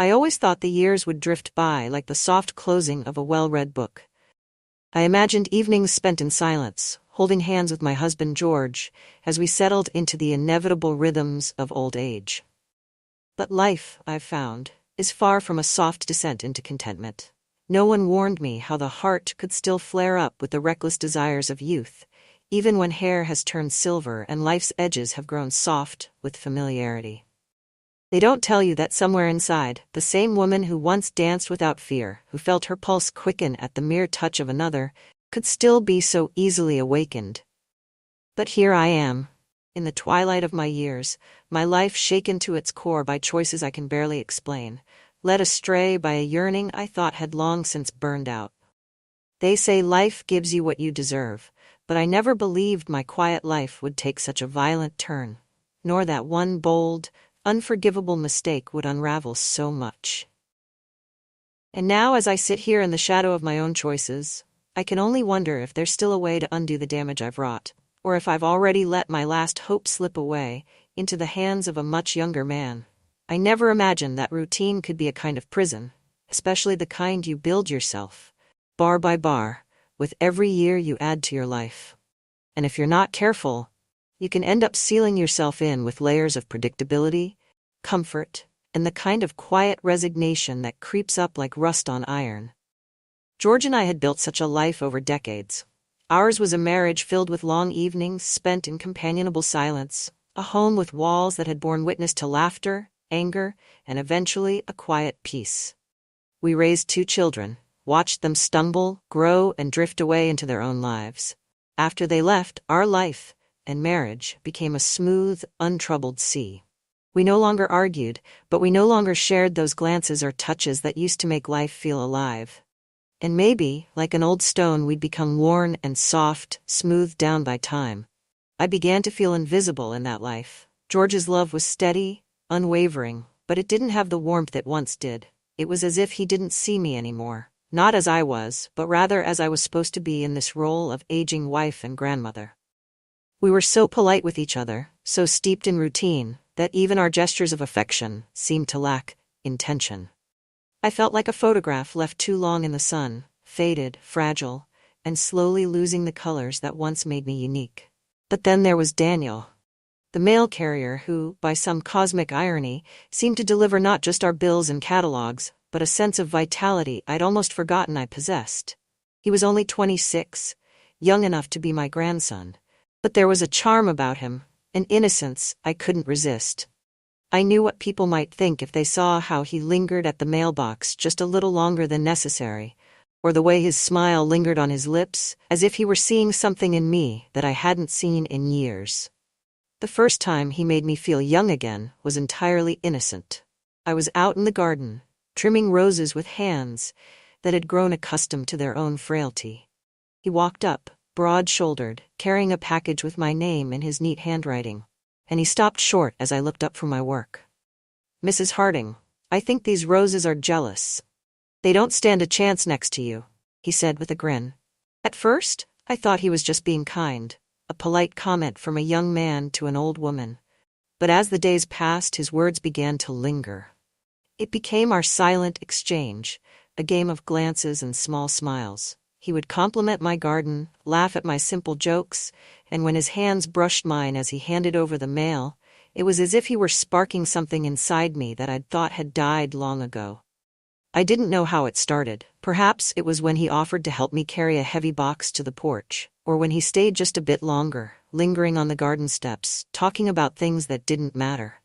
I always thought the years would drift by like the soft closing of a well-read book. I imagined evenings spent in silence, holding hands with my husband George, as we settled into the inevitable rhythms of old age. But life, I've found, is far from a soft descent into contentment. No one warned me how the heart could still flare up with the reckless desires of youth, even when hair has turned silver and life's edges have grown soft with familiarity. They don't tell you that somewhere inside, the same woman who once danced without fear, who felt her pulse quicken at the mere touch of another, could still be so easily awakened. But here I am, in the twilight of my years, my life shaken to its core by choices I can barely explain, led astray by a yearning I thought had long since burned out. They say life gives you what you deserve, but I never believed my quiet life would take such a violent turn, nor that one bold, unforgivable mistake would unravel so much. And now, as I sit here in the shadow of my own choices, I can only wonder if there's still a way to undo the damage I've wrought, or if I've already let my last hope slip away into the hands of a much younger man. I never imagined that routine could be a kind of prison, especially the kind you build yourself, bar by bar, with every year you add to your life. And if you're not careful, you can end up sealing yourself in with layers of predictability, comfort, and the kind of quiet resignation that creeps up like rust on iron. George and I had built such a life over decades. Ours was a marriage filled with long evenings spent in companionable silence, a home with walls that had borne witness to laughter, anger, and eventually a quiet peace. We raised 2 children, watched them stumble, grow, and drift away into their own lives. After they left, our life and marriage became a smooth, untroubled sea. We no longer argued, but we no longer shared those glances or touches that used to make life feel alive. And maybe, like an old stone, we'd become worn and soft, smoothed down by time. I began to feel invisible in that life. George's love was steady, unwavering, but it didn't have the warmth it once did. It was as if he didn't see me anymore, not as I was, but rather as I was supposed to be in this role of aging wife and grandmother. We were so polite with each other, so steeped in routine, that even our gestures of affection seemed to lack intention. I felt like a photograph left too long in the sun, faded, fragile, and slowly losing the colors that once made me unique. But then there was Daniel, the mail carrier who, by some cosmic irony, seemed to deliver not just our bills and catalogs, but a sense of vitality I'd almost forgotten I possessed. He was only 26, young enough to be my grandson, but there was a charm about him, an innocence I couldn't resist. I knew what people might think if they saw how he lingered at the mailbox just a little longer than necessary, or the way his smile lingered on his lips, as if he were seeing something in me that I hadn't seen in years. The first time he made me feel young again was entirely innocent. I was out in the garden, trimming roses with hands that had grown accustomed to their own frailty. He walked up, broad-shouldered, carrying a package with my name in his neat handwriting, and he stopped short as I looked up from my work. "Mrs. Harding, I think these roses are jealous. They don't stand a chance next to you," he said with a grin. At first, I thought he was just being kind, a polite comment from a young man to an old woman. But as the days passed, his words began to linger. It became our silent exchange, a game of glances and small smiles. He would compliment my garden, laugh at my simple jokes, and when his hands brushed mine as he handed over the mail, it was as if he were sparking something inside me that I'd thought had died long ago. I didn't know how it started. Perhaps it was when he offered to help me carry a heavy box to the porch, or when he stayed just a bit longer, lingering on the garden steps, talking about things that didn't matter.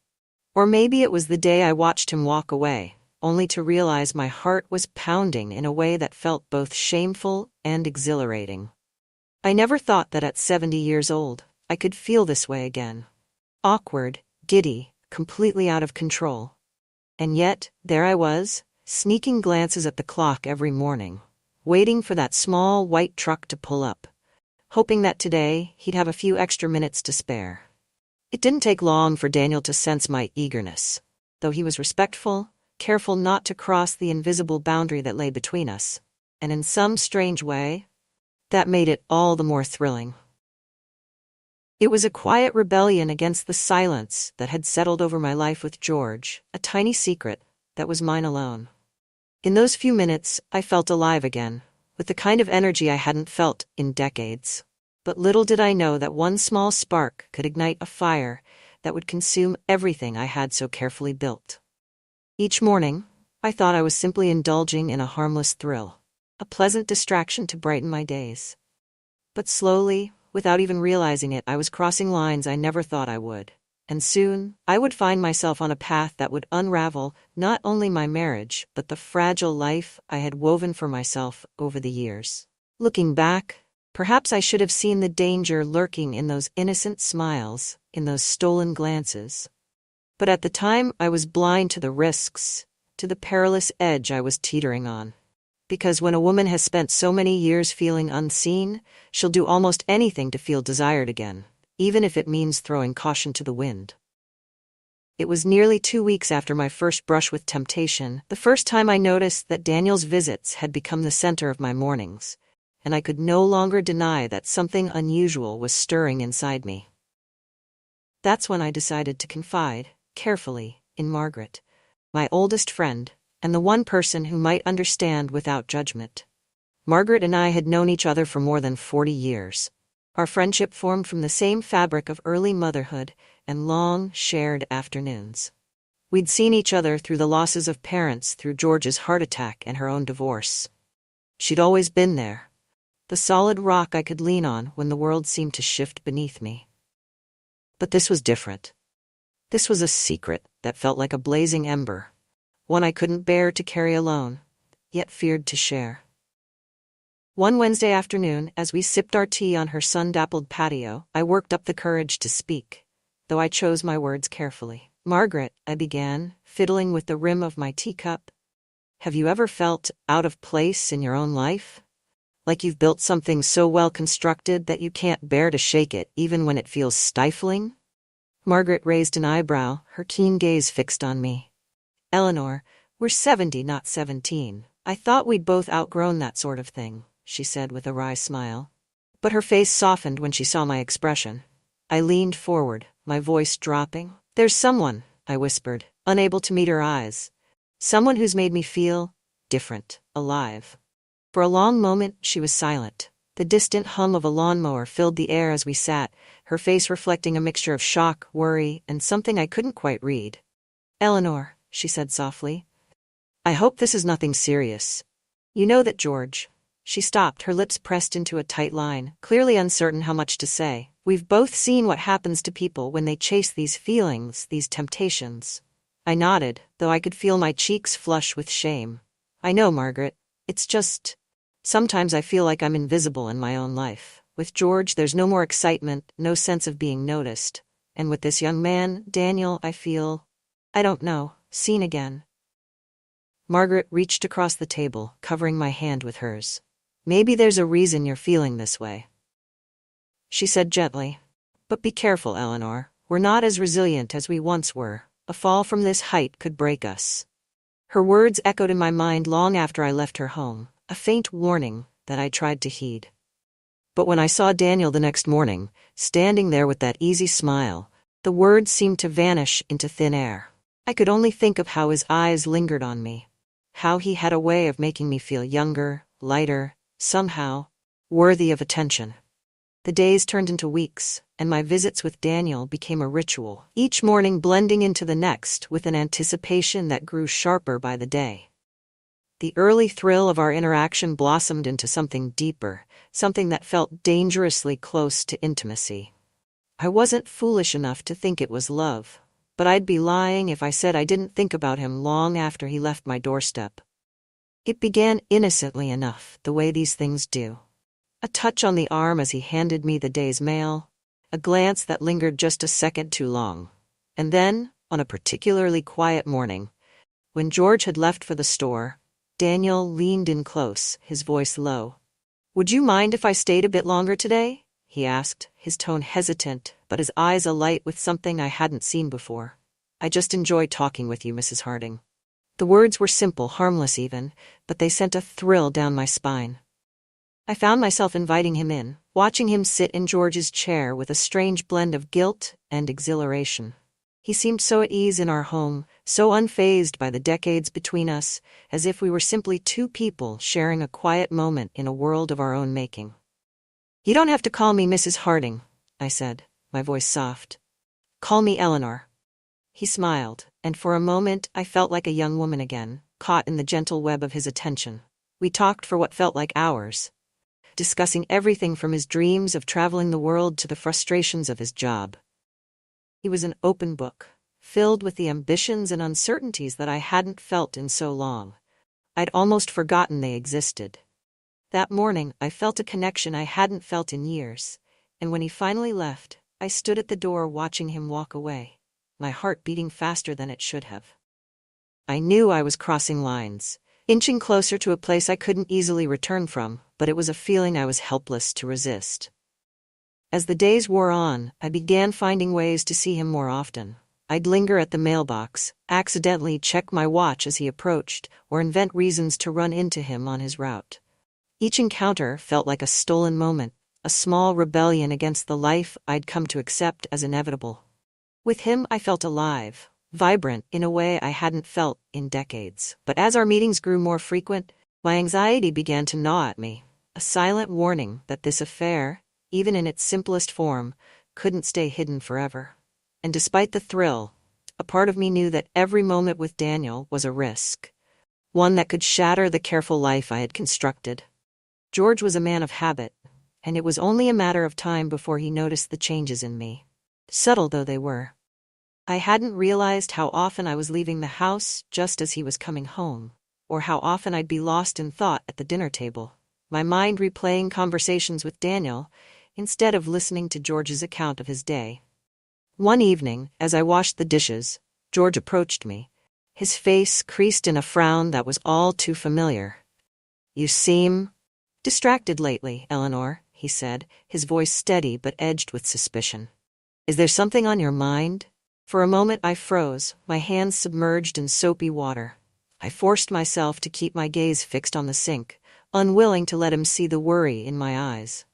Or maybe it was the day I watched him walk away, only to realize my heart was pounding in a way that felt both shameful and exhilarating. I never thought that at 70 years old, I could feel this way again. Awkward, giddy, completely out of control. And yet, there I was, sneaking glances at the clock every morning, waiting for that small white truck to pull up, hoping that today he'd have a few extra minutes to spare. It didn't take long for Daniel to sense my eagerness, though he was respectful, careful not to cross the invisible boundary that lay between us, and in some strange way, that made it all the more thrilling. It was a quiet rebellion against the silence that had settled over my life with George, a tiny secret, that was mine alone. In those few minutes, I felt alive again, with the kind of energy I hadn't felt in decades. But little did I know that one small spark could ignite a fire that would consume everything I had so carefully built. Each morning, I thought I was simply indulging in a harmless thrill, a pleasant distraction to brighten my days. But slowly, without even realizing it, I was crossing lines I never thought I would. And soon, I would find myself on a path that would unravel not only my marriage, but the fragile life I had woven for myself over the years. Looking back, perhaps I should have seen the danger lurking in those innocent smiles, in those stolen glances. But at the time, I was blind to the risks, to the perilous edge I was teetering on. Because when a woman has spent so many years feeling unseen, she'll do almost anything to feel desired again, even if it means throwing caution to the wind. It was nearly 2 weeks after my first brush with temptation, the first time I noticed that Daniel's visits had become the center of my mornings, and I could no longer deny that something unusual was stirring inside me. That's when I decided to confide, carefully, in Margaret, my oldest friend, and the one person who might understand without judgment. Margaret and I had known each other for more than 40 years. Our friendship formed from the same fabric of early motherhood and long, shared afternoons. We'd seen each other through the losses of parents, through George's heart attack and her own divorce. She'd always been there, the solid rock I could lean on when the world seemed to shift beneath me. But this was different. This was a secret that felt like a blazing ember, one I couldn't bear to carry alone, yet feared to share. One Wednesday afternoon, as we sipped our tea on her sun-dappled patio, I worked up the courage to speak, though I chose my words carefully. "Margaret," I began, fiddling with the rim of my teacup, "have you ever felt out of place in your own life? Like you've built something so well constructed that you can't bear to shake it, even when it feels stifling?" Margaret raised an eyebrow, her keen gaze fixed on me. "Eleanor, we're 70, not 17. I thought we'd both outgrown that sort of thing," she said with a wry smile. But her face softened when she saw my expression. I leaned forward, my voice dropping. "There's someone," I whispered, unable to meet her eyes. "Someone who's made me feel different, alive." For a long moment, she was silent. The distant hum of a lawnmower filled the air as we sat, her face reflecting a mixture of shock, worry, and something I couldn't quite read. "Eleanor," she said softly, "I hope this is nothing serious. You know that George—" She stopped, her lips pressed into a tight line, clearly uncertain how much to say. "We've both seen what happens to people when they chase these feelings, these temptations." I nodded, though I could feel my cheeks flush with shame. "I know, Margaret. It's just, sometimes I feel like I'm invisible in my own life. With George, there's no more excitement, no sense of being noticed. And with this young man, Daniel, I feel, I don't know, seen again." Margaret reached across the table, covering my hand with hers. "Maybe there's a reason you're feeling this way," she said gently. "But be careful, Eleanor. We're not as resilient as we once were. A fall from this height could break us." Her words echoed in my mind long after I left her home, a faint warning that I tried to heed. But when I saw Daniel the next morning, standing there with that easy smile, the words seemed to vanish into thin air. I could only think of how his eyes lingered on me, how he had a way of making me feel younger, lighter, somehow worthy of attention. The days turned into weeks, and my visits with Daniel became a ritual, each morning blending into the next with an anticipation that grew sharper by the day. The early thrill of our interaction blossomed into something deeper, something that felt dangerously close to intimacy. I wasn't foolish enough to think it was love, but I'd be lying if I said I didn't think about him long after he left my doorstep. It began innocently enough, the way these things do. A touch on the arm as he handed me the day's mail, a glance that lingered just a second too long. And then, on a particularly quiet morning, when George had left for the store, Daniel leaned in close, his voice low. "Would you mind if I stayed a bit longer today?" he asked, his tone hesitant, but his eyes alight with something I hadn't seen before. "I just enjoy talking with you, Mrs. Harding." The words were simple, harmless even, but they sent a thrill down my spine. I found myself inviting him in, watching him sit in George's chair with a strange blend of guilt and exhilaration. He seemed so at ease in our home, so unfazed by the decades between us, as if we were simply two people sharing a quiet moment in a world of our own making. "You don't have to call me Mrs. Harding," I said, my voice soft. "Call me Eleanor." He smiled, and for a moment I felt like a young woman again, caught in the gentle web of his attention. We talked for what felt like hours, discussing everything from his dreams of traveling the world to the frustrations of his job. He was an open book, filled with the ambitions and uncertainties that I hadn't felt in so long. I'd almost forgotten they existed. That morning, I felt a connection I hadn't felt in years, and when he finally left, I stood at the door watching him walk away, my heart beating faster than it should have. I knew I was crossing lines, inching closer to a place I couldn't easily return from, but it was a feeling I was helpless to resist. As the days wore on, I began finding ways to see him more often. I'd linger at the mailbox, accidentally check my watch as he approached, or invent reasons to run into him on his route. Each encounter felt like a stolen moment, a small rebellion against the life I'd come to accept as inevitable. With him, I felt alive, vibrant in a way I hadn't felt in decades. But as our meetings grew more frequent, my anxiety began to gnaw at me, a silent warning that this affair, even in its simplest form, couldn't stay hidden forever. And despite the thrill, a part of me knew that every moment with Daniel was a risk, one that could shatter the careful life I had constructed. George was a man of habit, and it was only a matter of time before he noticed the changes in me, subtle though they were. I hadn't realized how often I was leaving the house just as he was coming home, or how often I'd be lost in thought at the dinner table, my mind replaying conversations with Daniel instead of listening to George's account of his day. One evening, as I washed the dishes, George approached me, his face creased in a frown that was all too familiar. "You seem distracted lately, Eleanor," he said, his voice steady but edged with suspicion. "Is there something on your mind?" For a moment I froze, my hands submerged in soapy water. I forced myself to keep my gaze fixed on the sink, unwilling to let him see the worry in my eyes.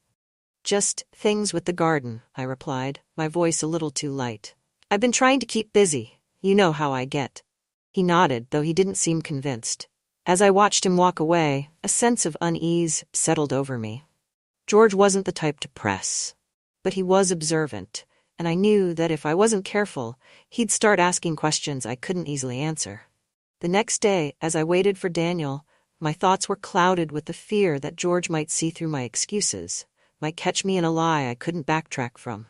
"Just things with the garden," I replied, my voice a little too light. "I've been trying to keep busy. You know how I get." He nodded, though he didn't seem convinced. As I watched him walk away, a sense of unease settled over me. George wasn't the type to press, but he was observant, and I knew that if I wasn't careful, he'd start asking questions I couldn't easily answer. The next day, as I waited for Daniel, my thoughts were clouded with the fear that George might see through my excuses, might catch me in a lie I couldn't backtrack from.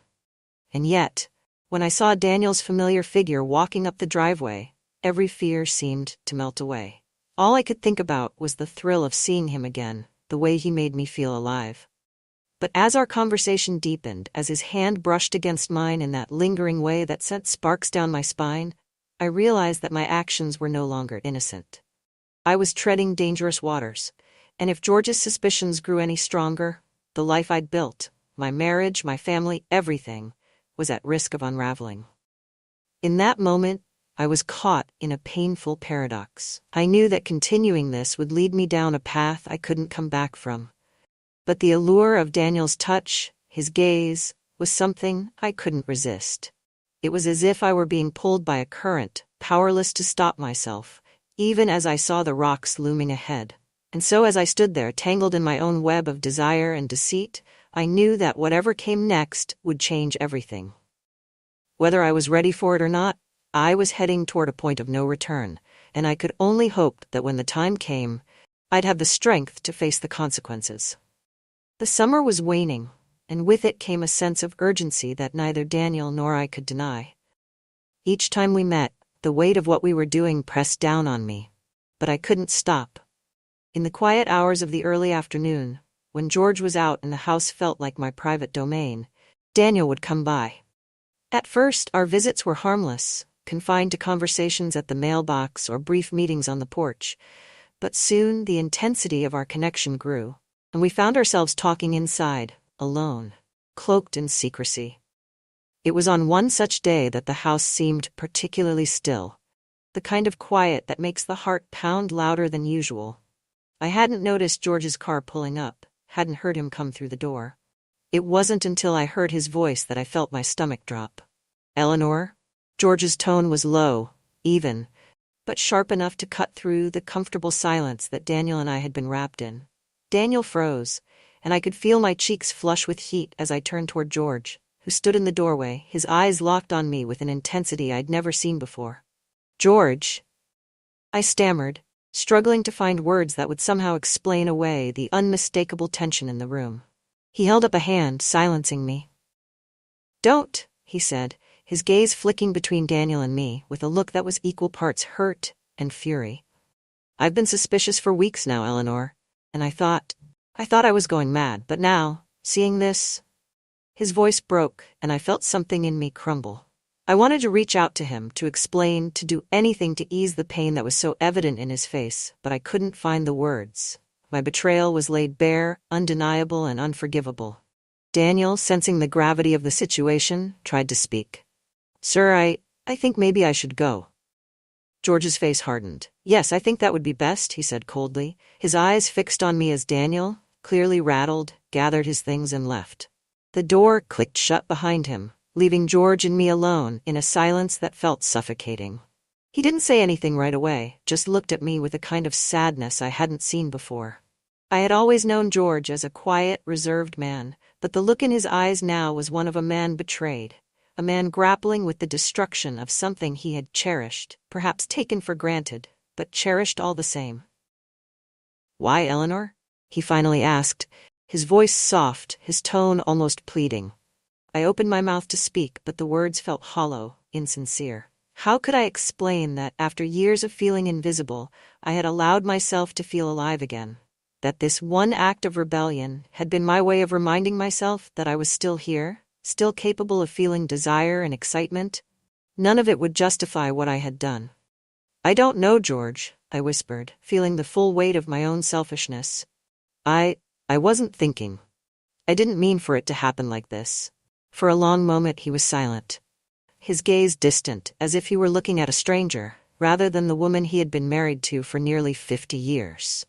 And yet, when I saw Daniel's familiar figure walking up the driveway, every fear seemed to melt away. All I could think about was the thrill of seeing him again, the way he made me feel alive. But as our conversation deepened, as his hand brushed against mine in that lingering way that sent sparks down my spine, I realized that my actions were no longer innocent. I was treading dangerous waters, and if George's suspicions grew any stronger, the life I'd built, my marriage, my family, everything, was at risk of unraveling. In that moment, I was caught in a painful paradox. I knew that continuing this would lead me down a path I couldn't come back from. But the allure of Daniel's touch, his gaze, was something I couldn't resist. It was as if I were being pulled by a current, powerless to stop myself, even as I saw the rocks looming ahead. And so as I stood there, tangled in my own web of desire and deceit, I knew that whatever came next would change everything. Whether I was ready for it or not, I was heading toward a point of no return, and I could only hope that when the time came, I'd have the strength to face the consequences. The summer was waning, and with it came a sense of urgency that neither Daniel nor I could deny. Each time we met, the weight of what we were doing pressed down on me, but I couldn't stop. In the quiet hours of the early afternoon, when George was out and the house felt like my private domain, Daniel would come by. At first, our visits were harmless, confined to conversations at the mailbox or brief meetings on the porch, but soon the intensity of our connection grew, and we found ourselves talking inside, alone, cloaked in secrecy. It was on one such day that the house seemed particularly still, the kind of quiet that makes the heart pound louder than usual. I hadn't noticed George's car pulling up, hadn't heard him come through the door. It wasn't until I heard his voice that I felt my stomach drop. "Eleanor?" George's tone was low, even, but sharp enough to cut through the comfortable silence that Daniel and I had been wrapped in. Daniel froze, and I could feel my cheeks flush with heat as I turned toward George, who stood in the doorway, his eyes locked on me with an intensity I'd never seen before. "George," I stammered, struggling to find words that would somehow explain away the unmistakable tension in the room. He held up a hand, silencing me. "Don't," he said, his gaze flicking between Daniel and me with a look that was equal parts hurt and fury. "I've been suspicious for weeks now, Eleanor, and I thought I was going mad, but now, seeing this..." His voice broke, and I felt something in me crumble. I wanted to reach out to him, to explain, to do anything to ease the pain that was so evident in his face, but I couldn't find the words. My betrayal was laid bare, undeniable and unforgivable. Daniel, sensing the gravity of the situation, tried to speak. "Sir, I think maybe I should go." George's face hardened. "Yes, I think that would be best," he said coldly, his eyes fixed on me as Daniel, clearly rattled, gathered his things and left. The door clicked shut behind him, leaving George and me alone in a silence that felt suffocating. He didn't say anything right away, just looked at me with a kind of sadness I hadn't seen before. I had always known George as a quiet, reserved man, but the look in his eyes now was one of a man betrayed, a man grappling with the destruction of something he had cherished, perhaps taken for granted, but cherished all the same. "Why, Eleanor?" he finally asked, his voice soft, his tone almost pleading. I opened my mouth to speak, but the words felt hollow, insincere. How could I explain that, after years of feeling invisible, I had allowed myself to feel alive again? That this one act of rebellion had been my way of reminding myself that I was still here, still capable of feeling desire and excitement? None of it would justify what I had done. "I don't know, George," I whispered, feeling the full weight of my own selfishness. I wasn't thinking. I didn't mean for it to happen like this." For a long moment he was silent, his gaze distant, as if he were looking at a stranger, rather than the woman he had been married to for nearly 50 years.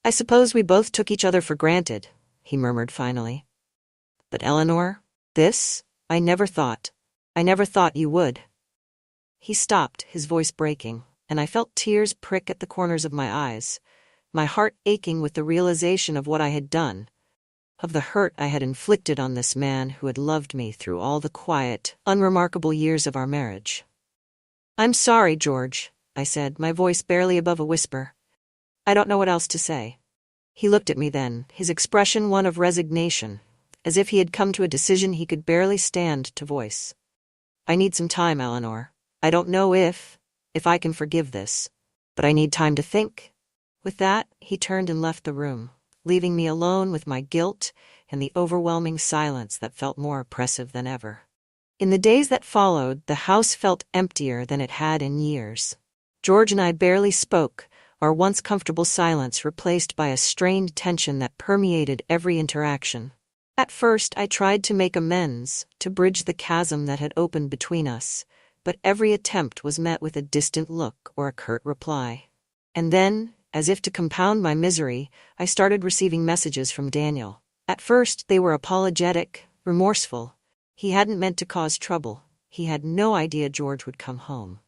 "I suppose we both took each other for granted," he murmured finally. "But Eleanor, I never thought you would." He stopped, his voice breaking, and I felt tears prick at the corners of my eyes, my heart aching with the realization of what I had done, of the hurt I had inflicted on this man who had loved me through all the quiet, unremarkable years of our marriage. "I'm sorry, George," I said, my voice barely above a whisper. "I don't know what else to say." He looked at me then, his expression one of resignation, as if he had come to a decision he could barely stand to voice. "I need some time, Eleanor. I don't know if I can forgive this, but I need time to think." With that, he turned and left the room, leaving me alone with my guilt and the overwhelming silence that felt more oppressive than ever. In the days that followed, the house felt emptier than it had in years. George and I barely spoke, our once comfortable silence replaced by a strained tension that permeated every interaction. At first, I tried to make amends, to bridge the chasm that had opened between us, but every attempt was met with a distant look or a curt reply. And then, as if to compound my misery, I started receiving messages from Daniel. At first, they were apologetic, remorseful. He hadn't meant to cause trouble. He had no idea George would come home.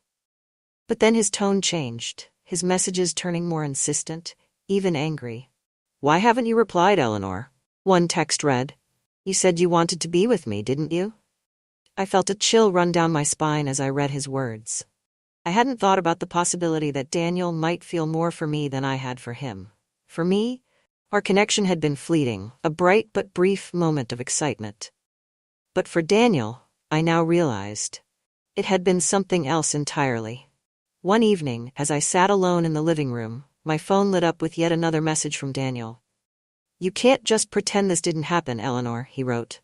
But then his tone changed, his messages turning more insistent, even angry. "Why haven't you replied, Eleanor?" one text read. "You said you wanted to be with me, didn't you?" I felt a chill run down my spine as I read his words. I hadn't thought about the possibility that Daniel might feel more for me than I had for him. For me, our connection had been fleeting, a bright but brief moment of excitement. But for Daniel, I now realized, it had been something else entirely. One evening, as I sat alone in the living room, my phone lit up with yet another message from Daniel. "You can't just pretend this didn't happen, Eleanor," he wrote.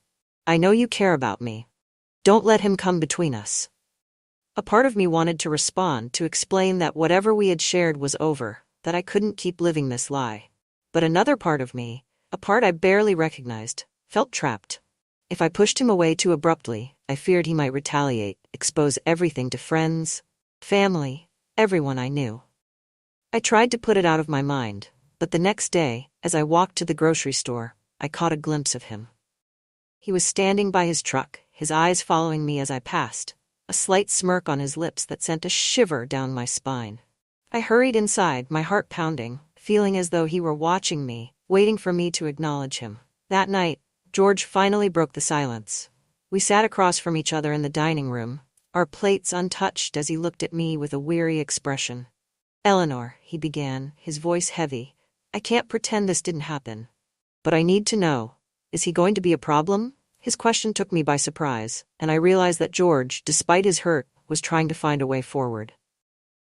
"I know you care about me. Don't let him come between us." A part of me wanted to respond, to explain that whatever we had shared was over, that I couldn't keep living this lie. But another part of me, a part I barely recognized, felt trapped. If I pushed him away too abruptly, I feared he might retaliate, expose everything to friends, family, everyone I knew. I tried to put it out of my mind, but the next day, as I walked to the grocery store, I caught a glimpse of him. He was standing by his truck, his eyes following me as I passed. a slight smirk on his lips that sent a shiver down my spine. I hurried inside, my heart pounding, feeling as though he were watching me, waiting for me to acknowledge him. That night, George finally broke the silence. We sat across from each other in the dining room, our plates untouched as he looked at me with a weary expression. "Eleanor," he began, his voice heavy, "I can't pretend this didn't happen. But I need to know, is he going to be a problem?" His question took me by surprise, and I realized that George, despite his hurt, was trying to find a way forward.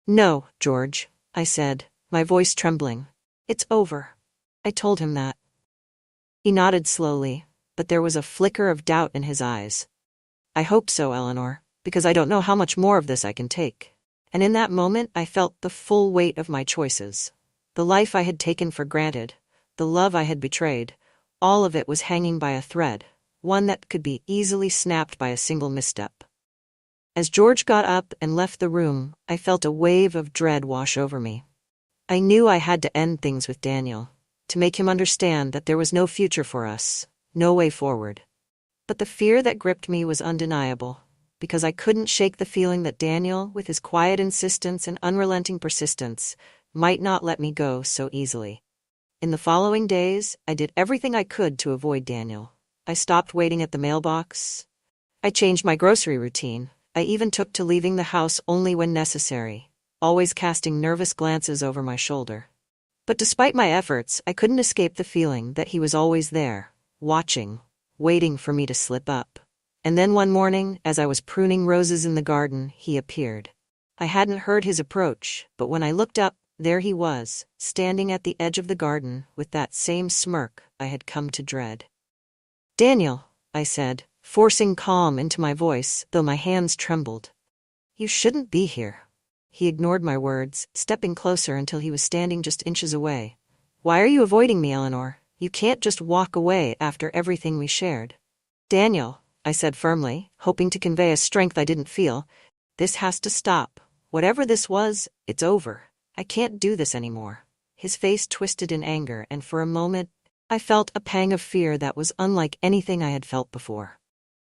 "No, George," I said, my voice trembling. "It's over." I told him that. He nodded slowly, but there was a flicker of doubt in his eyes. "I hope so, Eleanor, because I don't know how much more of this I can take." And in that moment I felt the full weight of my choices. The life I had taken for granted, the love I had betrayed, all of it was hanging by a thread, one that could be easily snapped by a single misstep. As George got up and left the room, I felt a wave of dread wash over me. I knew I had to end things with Daniel, to make him understand that there was no future for us, no way forward. But the fear that gripped me was undeniable, because I couldn't shake the feeling that Daniel, with his quiet insistence and unrelenting persistence, might not let me go so easily. In the following days, I did everything I could to avoid Daniel. I stopped waiting at the mailbox. I changed my grocery routine. I even took to leaving the house only when necessary, always casting nervous glances over my shoulder. But despite my efforts, I couldn't escape the feeling that he was always there, watching, waiting for me to slip up. And then one morning, as I was pruning roses in the garden, he appeared. I hadn't heard his approach, but when I looked up, there he was, standing at the edge of the garden with that same smirk I had come to dread. "Daniel," I said, forcing calm into my voice, though my hands trembled. "You shouldn't be here." He ignored my words, stepping closer until he was standing just inches away. "Why are you avoiding me, Eleanor? You can't just walk away after everything we shared." "Daniel," I said firmly, hoping to convey a strength I didn't feel, "this has to stop. Whatever this was, it's over. I can't do this anymore." His face twisted in anger, and for a moment, I felt a pang of fear that was unlike anything I had felt before.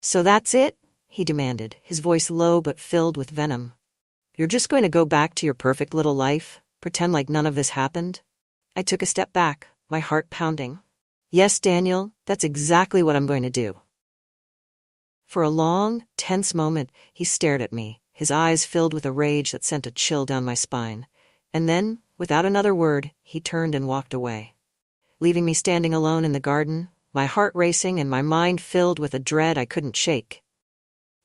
"So that's it?" he demanded, his voice low but filled with venom. "You're just going to go back to your perfect little life, pretend like none of this happened?" I took a step back, my heart pounding. "Yes, Daniel, that's exactly what I'm going to do." For a long, tense moment, he stared at me, his eyes filled with a rage that sent a chill down my spine. And then, without another word, he turned and walked away, leaving me standing alone in the garden, my heart racing and my mind filled with a dread I couldn't shake.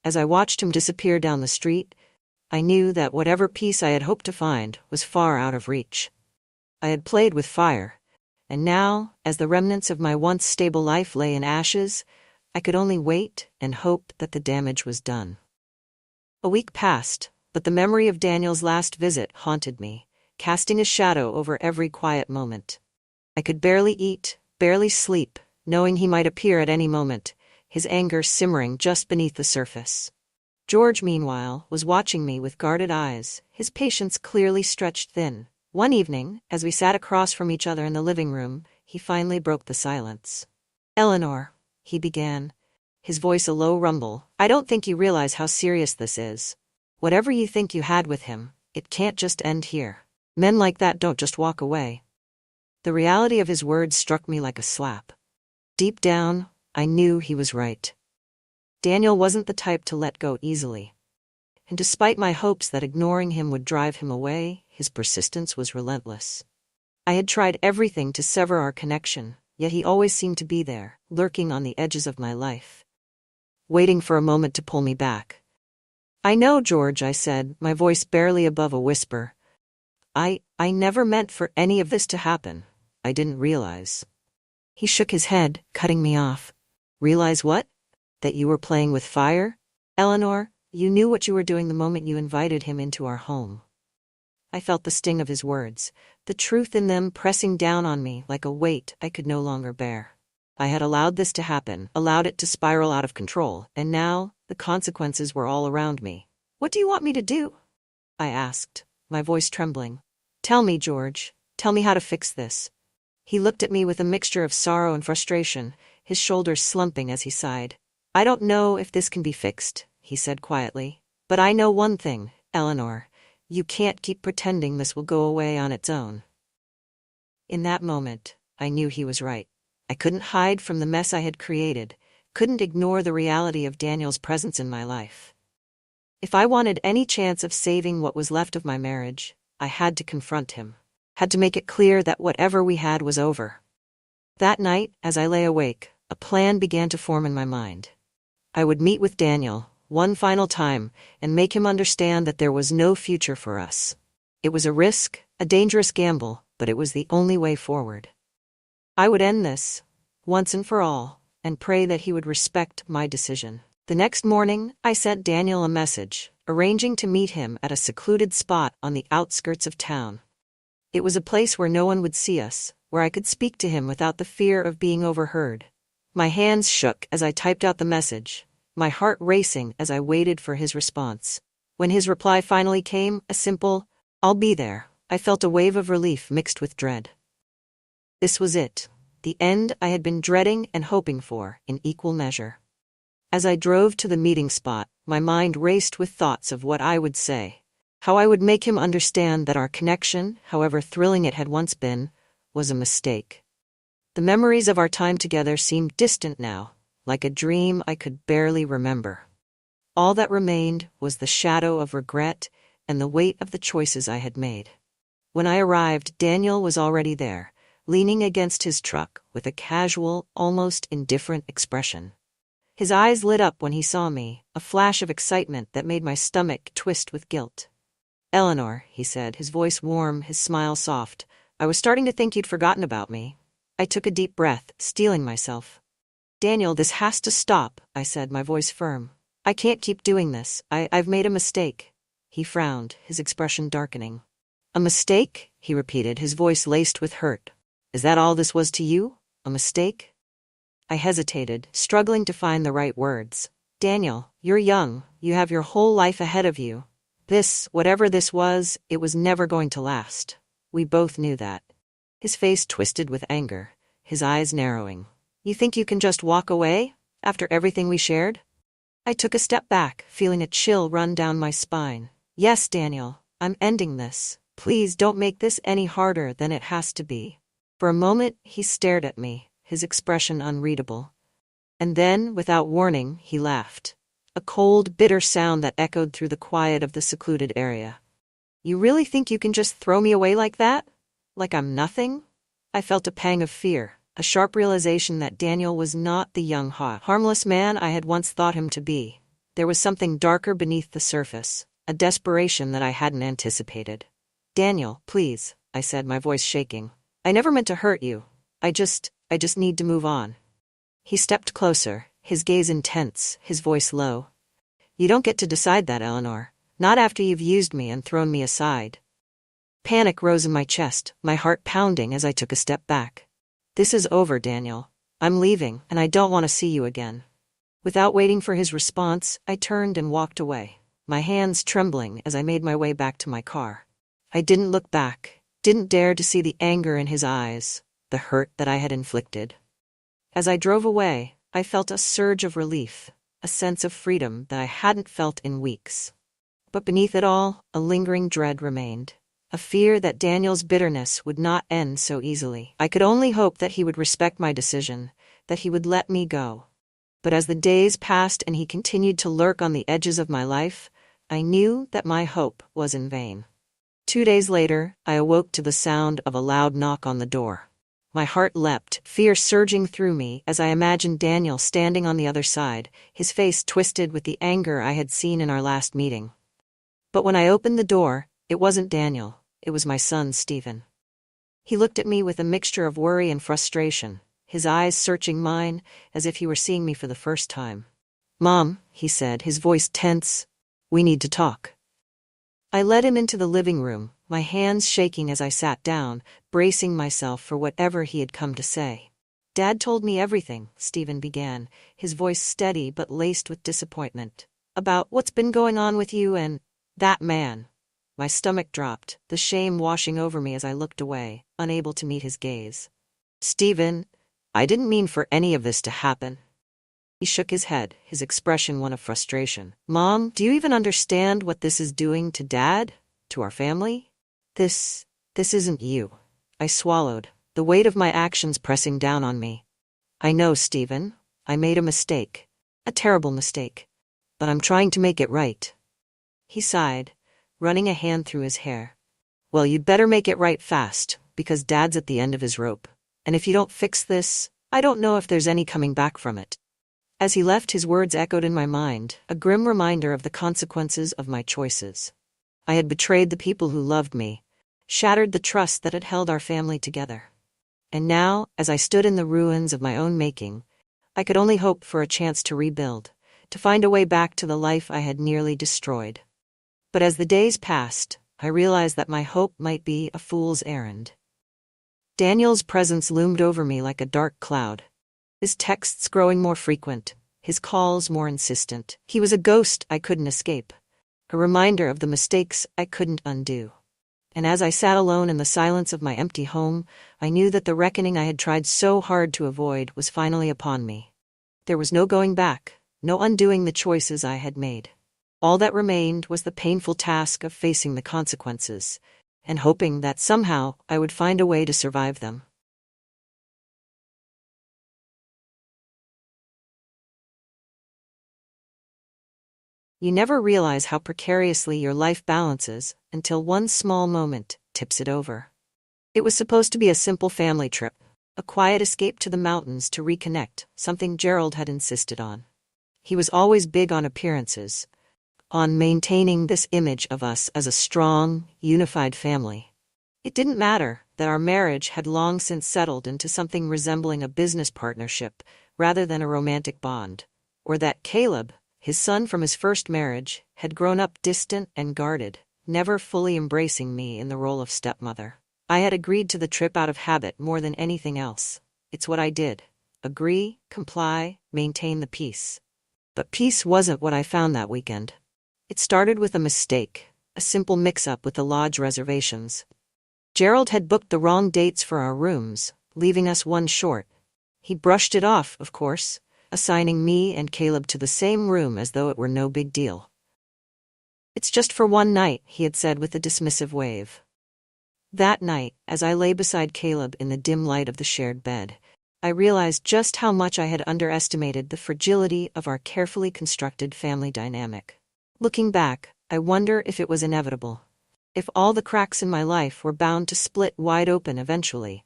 As I watched him disappear down the street, I knew that whatever peace I had hoped to find was far out of reach. I had played with fire, and now, as the remnants of my once stable life lay in ashes, I could only wait and hope that the damage was done. A week passed, but the memory of Daniel's last visit haunted me, casting a shadow over every quiet moment. I could barely eat, barely sleep, knowing he might appear at any moment, his anger simmering just beneath the surface. George, meanwhile, was watching me with guarded eyes, his patience clearly stretched thin. One evening, as we sat across from each other in the living room, he finally broke the silence. "Eleanor," he began, his voice a low rumble, "I don't think you realize how serious this is. Whatever you think you had with him, it can't just end here. Men like that don't just walk away." The reality of his words struck me like a slap. Deep down, I knew he was right. Daniel wasn't the type to let go easily. And despite my hopes that ignoring him would drive him away, his persistence was relentless. I had tried everything to sever our connection, yet he always seemed to be there, lurking on the edges of my life, waiting for a moment to pull me back. "I know, George," I said, my voice barely above a whisper. I never meant for any of this to happen. I didn't realize." He shook his head, cutting me off. "Realize what? That you were playing with fire? Eleanor, you knew what you were doing the moment you invited him into our home." I felt the sting of his words, the truth in them pressing down on me like a weight I could no longer bear. I had allowed this to happen, allowed it to spiral out of control, and now, the consequences were all around me. "What do you want me to do?" I asked, my voice trembling. "Tell me, George. Tell me how to fix this." He looked at me with a mixture of sorrow and frustration, his shoulders slumping as he sighed. "I don't know if this can be fixed," he said quietly. But I know one thing, Eleanor. You can't keep pretending this will go away on its own. In that moment, I knew he was right. I couldn't hide from the mess I had created, couldn't ignore the reality of Daniel's presence in my life. If I wanted any chance of saving what was left of my marriage, I had to confront him, had to make it clear that whatever we had was over. That night, as I lay awake, a plan began to form in my mind. I would meet with Daniel, one final time, and make him understand that there was no future for us. It was a risk, a dangerous gamble, but it was the only way forward. I would end this, once and for all, and pray that he would respect my decision. The next morning, I sent Daniel a message, arranging to meet him at a secluded spot on the outskirts of town. It was a place where no one would see us, where I could speak to him without the fear of being overheard. My hands shook as I typed out the message, my heart racing as I waited for his response. When his reply finally came, a simple, "I'll be there," I felt a wave of relief mixed with dread. This was it, the end I had been dreading and hoping for in equal measure. As I drove to the meeting spot, my mind raced with thoughts of what I would say, how I would make him understand that our connection, however thrilling it had once been, was a mistake. The memories of our time together seemed distant now, like a dream I could barely remember. All that remained was the shadow of regret and the weight of the choices I had made. When I arrived, Daniel was already there, leaning against his truck with a casual, almost indifferent expression. His eyes lit up when he saw me, a flash of excitement that made my stomach twist with guilt. "Eleanor," he said, his voice warm, his smile soft, "I was starting to think you'd forgotten about me." I took a deep breath, steeling myself. "Daniel, this has to stop," I said, my voice firm. "I can't keep doing this. I've made a mistake." He frowned, his expression darkening. "A mistake?" he repeated, his voice laced with hurt. "Is that all this was to you? A mistake?" I hesitated, struggling to find the right words. "Daniel, you're young. You have your whole life ahead of you. This, whatever this was, it was never going to last. We both knew that." His face twisted with anger, his eyes narrowing. "You think you can just walk away, after everything we shared?" I took a step back, feeling a chill run down my spine. "Yes, Daniel, I'm ending this. Please don't make this any harder than it has to be." For a moment, he stared at me, his expression unreadable. And then, without warning, he laughed. A cold, bitter sound that echoed through the quiet of the secluded area. "You really think you can just throw me away like that? Like I'm nothing?" I felt a pang of fear, a sharp realization that Daniel was not the young, harmless man I had once thought him to be. There was something darker beneath the surface, a desperation that I hadn't anticipated. "Daniel, please," I said, my voice shaking. "I never meant to hurt you. I just need to move on." He stepped closer, his gaze intense, his voice low. "You don't get to decide that, Eleanor. Not after you've used me and thrown me aside." Panic rose in my chest, my heart pounding as I took a step back. "This is over, Daniel. I'm leaving, and I don't want to see you again." Without waiting for his response, I turned and walked away, my hands trembling as I made my way back to my car. I didn't look back, didn't dare to see the anger in his eyes, the hurt that I had inflicted. As I drove away, I felt a surge of relief, a sense of freedom that I hadn't felt in weeks. But beneath it all, a lingering dread remained, a fear that Daniel's bitterness would not end so easily. I could only hope that he would respect my decision, that he would let me go. But as the days passed and he continued to lurk on the edges of my life, I knew that my hope was in vain. 2 days later, I awoke to the sound of a loud knock on the door. My heart leapt, fear surging through me as I imagined Daniel standing on the other side, his face twisted with the anger I had seen in our last meeting. But when I opened the door, it wasn't Daniel, it was my son, Stephen. He looked at me with a mixture of worry and frustration, his eyes searching mine as if he were seeing me for the first time. "Mom," he said, his voice tense, "we need to talk." I led him into the living room, my hands shaking as I sat down, bracing myself for whatever he had come to say. "Dad told me everything," Stephen began, his voice steady but laced with disappointment. "About what's been going on with you and that man." My stomach dropped, the shame washing over me as I looked away, unable to meet his gaze. "Stephen, I didn't mean for any of this to happen." He shook his head, his expression one of frustration. Mom, do you even understand what this is doing to Dad? To our family? This isn't you. I swallowed, the weight of my actions pressing down on me. I know, Stephen. I made a mistake. A terrible mistake. But I'm trying to make it right. He sighed, running a hand through his hair. Well, you'd better make it right fast, because Dad's at the end of his rope. And if you don't fix this, I don't know if there's any coming back from it. As he left, his words echoed in my mind, a grim reminder of the consequences of my choices. I had betrayed the people who loved me, shattered the trust that had held our family together. And now, as I stood in the ruins of my own making, I could only hope for a chance to rebuild, to find a way back to the life I had nearly destroyed. But as the days passed, I realized that my hope might be a fool's errand. Daniel's presence loomed over me like a dark cloud. His texts growing more frequent, his calls more insistent. He was a ghost I couldn't escape, a reminder of the mistakes I couldn't undo. And as I sat alone in the silence of my empty home, I knew that the reckoning I had tried so hard to avoid was finally upon me. There was no going back, no undoing the choices I had made. All that remained was the painful task of facing the consequences, and hoping that somehow I would find a way to survive them. You never realize how precariously your life balances until one small moment tips it over. It was supposed to be a simple family trip, a quiet escape to the mountains to reconnect, something Gerald had insisted on. He was always big on appearances, on maintaining this image of us as a strong, unified family. It didn't matter that our marriage had long since settled into something resembling a business partnership rather than a romantic bond, or that Caleb, his son from his first marriage, had grown up distant and guarded, never fully embracing me in the role of stepmother. I had agreed to the trip out of habit more than anything else. It's what I did. Agree, comply, maintain the peace. But peace wasn't what I found that weekend. It started with a mistake, a simple mix-up with the lodge reservations. Gerald had booked the wrong dates for our rooms, leaving us one short. He brushed it off, of course, assigning me and Caleb to the same room as though it were no big deal. It's just for one night, he had said with a dismissive wave. That night, as I lay beside Caleb in the dim light of the shared bed, I realized just how much I had underestimated the fragility of our carefully constructed family dynamic. Looking back, I wonder if it was inevitable, if all the cracks in my life were bound to split wide open eventually,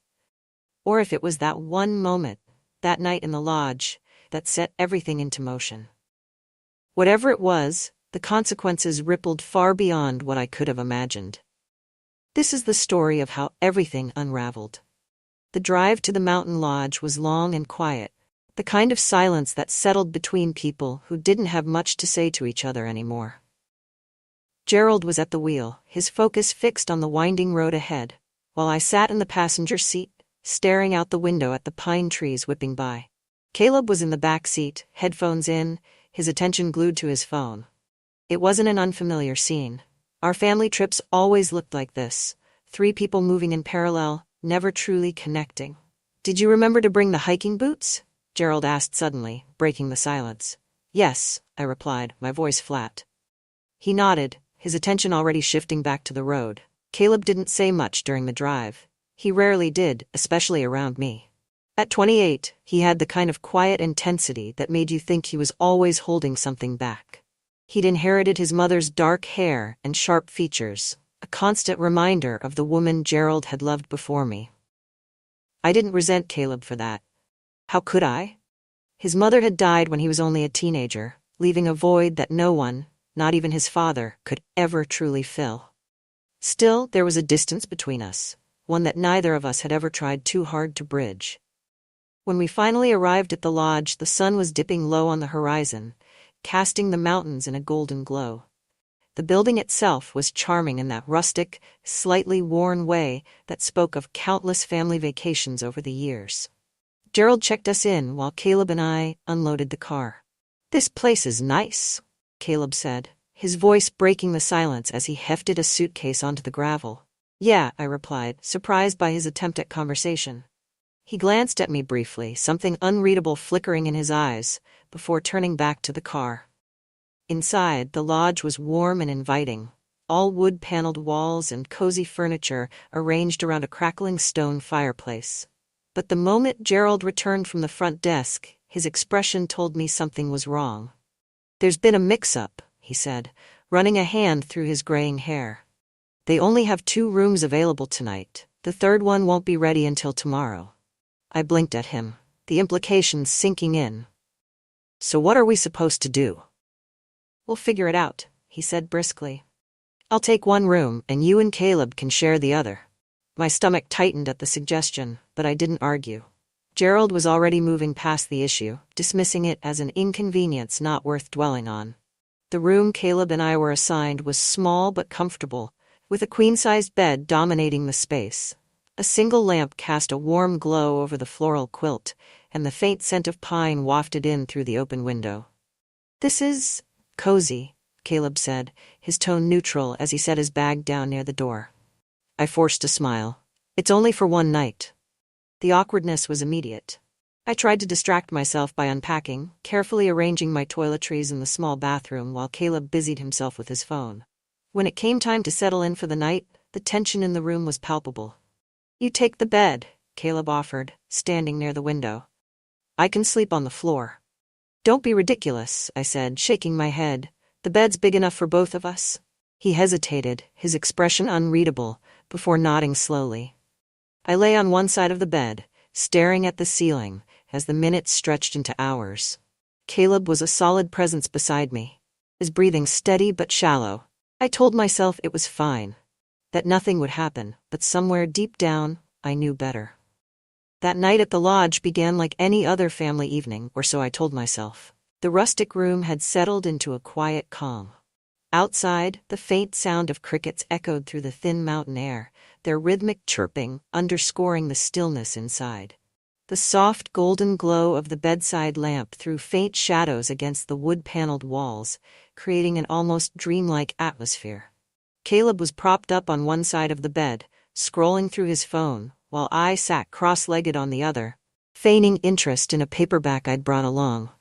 or if it was that one moment, that night in the lodge, that set everything into motion. Whatever it was, the consequences rippled far beyond what I could have imagined. This is the story of how everything unraveled. The drive to the mountain lodge was long and quiet, the kind of silence that settled between people who didn't have much to say to each other anymore. Gerald was at the wheel, his focus fixed on the winding road ahead, while I sat in the passenger seat, staring out the window at the pine trees whipping by. Caleb was in the back seat, headphones in, his attention glued to his phone. It wasn't an unfamiliar scene. Our family trips always looked like this, 3 people moving in parallel, never truly connecting. Did you remember to bring the hiking boots? Gerald asked suddenly, breaking the silence. Yes, I replied, my voice flat. He nodded, his attention already shifting back to the road. Caleb didn't say much during the drive. He rarely did, especially around me. At 28, he had the kind of quiet intensity that made you think he was always holding something back. He'd inherited his mother's dark hair and sharp features, a constant reminder of the woman Gerald had loved before me. I didn't resent Caleb for that. How could I? His mother had died when he was only a teenager, leaving a void that no one, not even his father, could ever truly fill. Still, there was a distance between us, one that neither of us had ever tried too hard to bridge. When we finally arrived at the lodge, the sun was dipping low on the horizon, casting the mountains in a golden glow. The building itself was charming in that rustic, slightly worn way that spoke of countless family vacations over the years. Gerald checked us in while Caleb and I unloaded the car. "This place is nice," Caleb said, his voice breaking the silence as he hefted a suitcase onto the gravel. "Yeah," I replied, surprised by his attempt at conversation. He glanced at me briefly, something unreadable flickering in his eyes, before turning back to the car. Inside, the lodge was warm and inviting, all wood-paneled walls and cozy furniture arranged around a crackling stone fireplace. But the moment Gerald returned from the front desk, his expression told me something was wrong. "There's been a mix-up," he said, running a hand through his graying hair. "They only have 2 rooms available tonight. The third one won't be ready until tomorrow." I blinked at him, the implications sinking in. "So what are we supposed to do?" "We'll figure it out," he said briskly. "I'll take 1 room, and you and Caleb can share the other." My stomach tightened at the suggestion, but I didn't argue. Gerald was already moving past the issue, dismissing it as an inconvenience not worth dwelling on. The room Caleb and I were assigned was small but comfortable, with a queen-sized bed dominating the space. A single lamp cast a warm glow over the floral quilt, and the faint scent of pine wafted in through the open window. "This is cozy," Caleb said, his tone neutral as he set his bag down near the door. I forced a smile. "It's only for 1 night." The awkwardness was immediate. I tried to distract myself by unpacking, carefully arranging my toiletries in the small bathroom while Caleb busied himself with his phone. When it came time to settle in for the night, the tension in the room was palpable. "You take the bed," Caleb offered, standing near the window. "I can sleep on the floor." "Don't be ridiculous," I said, shaking my head. "The bed's big enough for both of us." He hesitated, his expression unreadable, before nodding slowly. I lay on one side of the bed, staring at the ceiling, as the minutes stretched into hours. Caleb was a solid presence beside me, his breathing steady but shallow. I told myself it was fine, that nothing would happen, but somewhere deep down, I knew better. That night at the lodge began like any other family evening, or so I told myself. The rustic room had settled into a quiet calm. Outside, the faint sound of crickets echoed through the thin mountain air, their rhythmic chirping underscoring the stillness inside. The soft golden glow of the bedside lamp threw faint shadows against the wood-paneled walls, creating an almost dreamlike atmosphere. Caleb was propped up on one side of the bed, scrolling through his phone, while I sat cross-legged on the other, feigning interest in a paperback I'd brought along.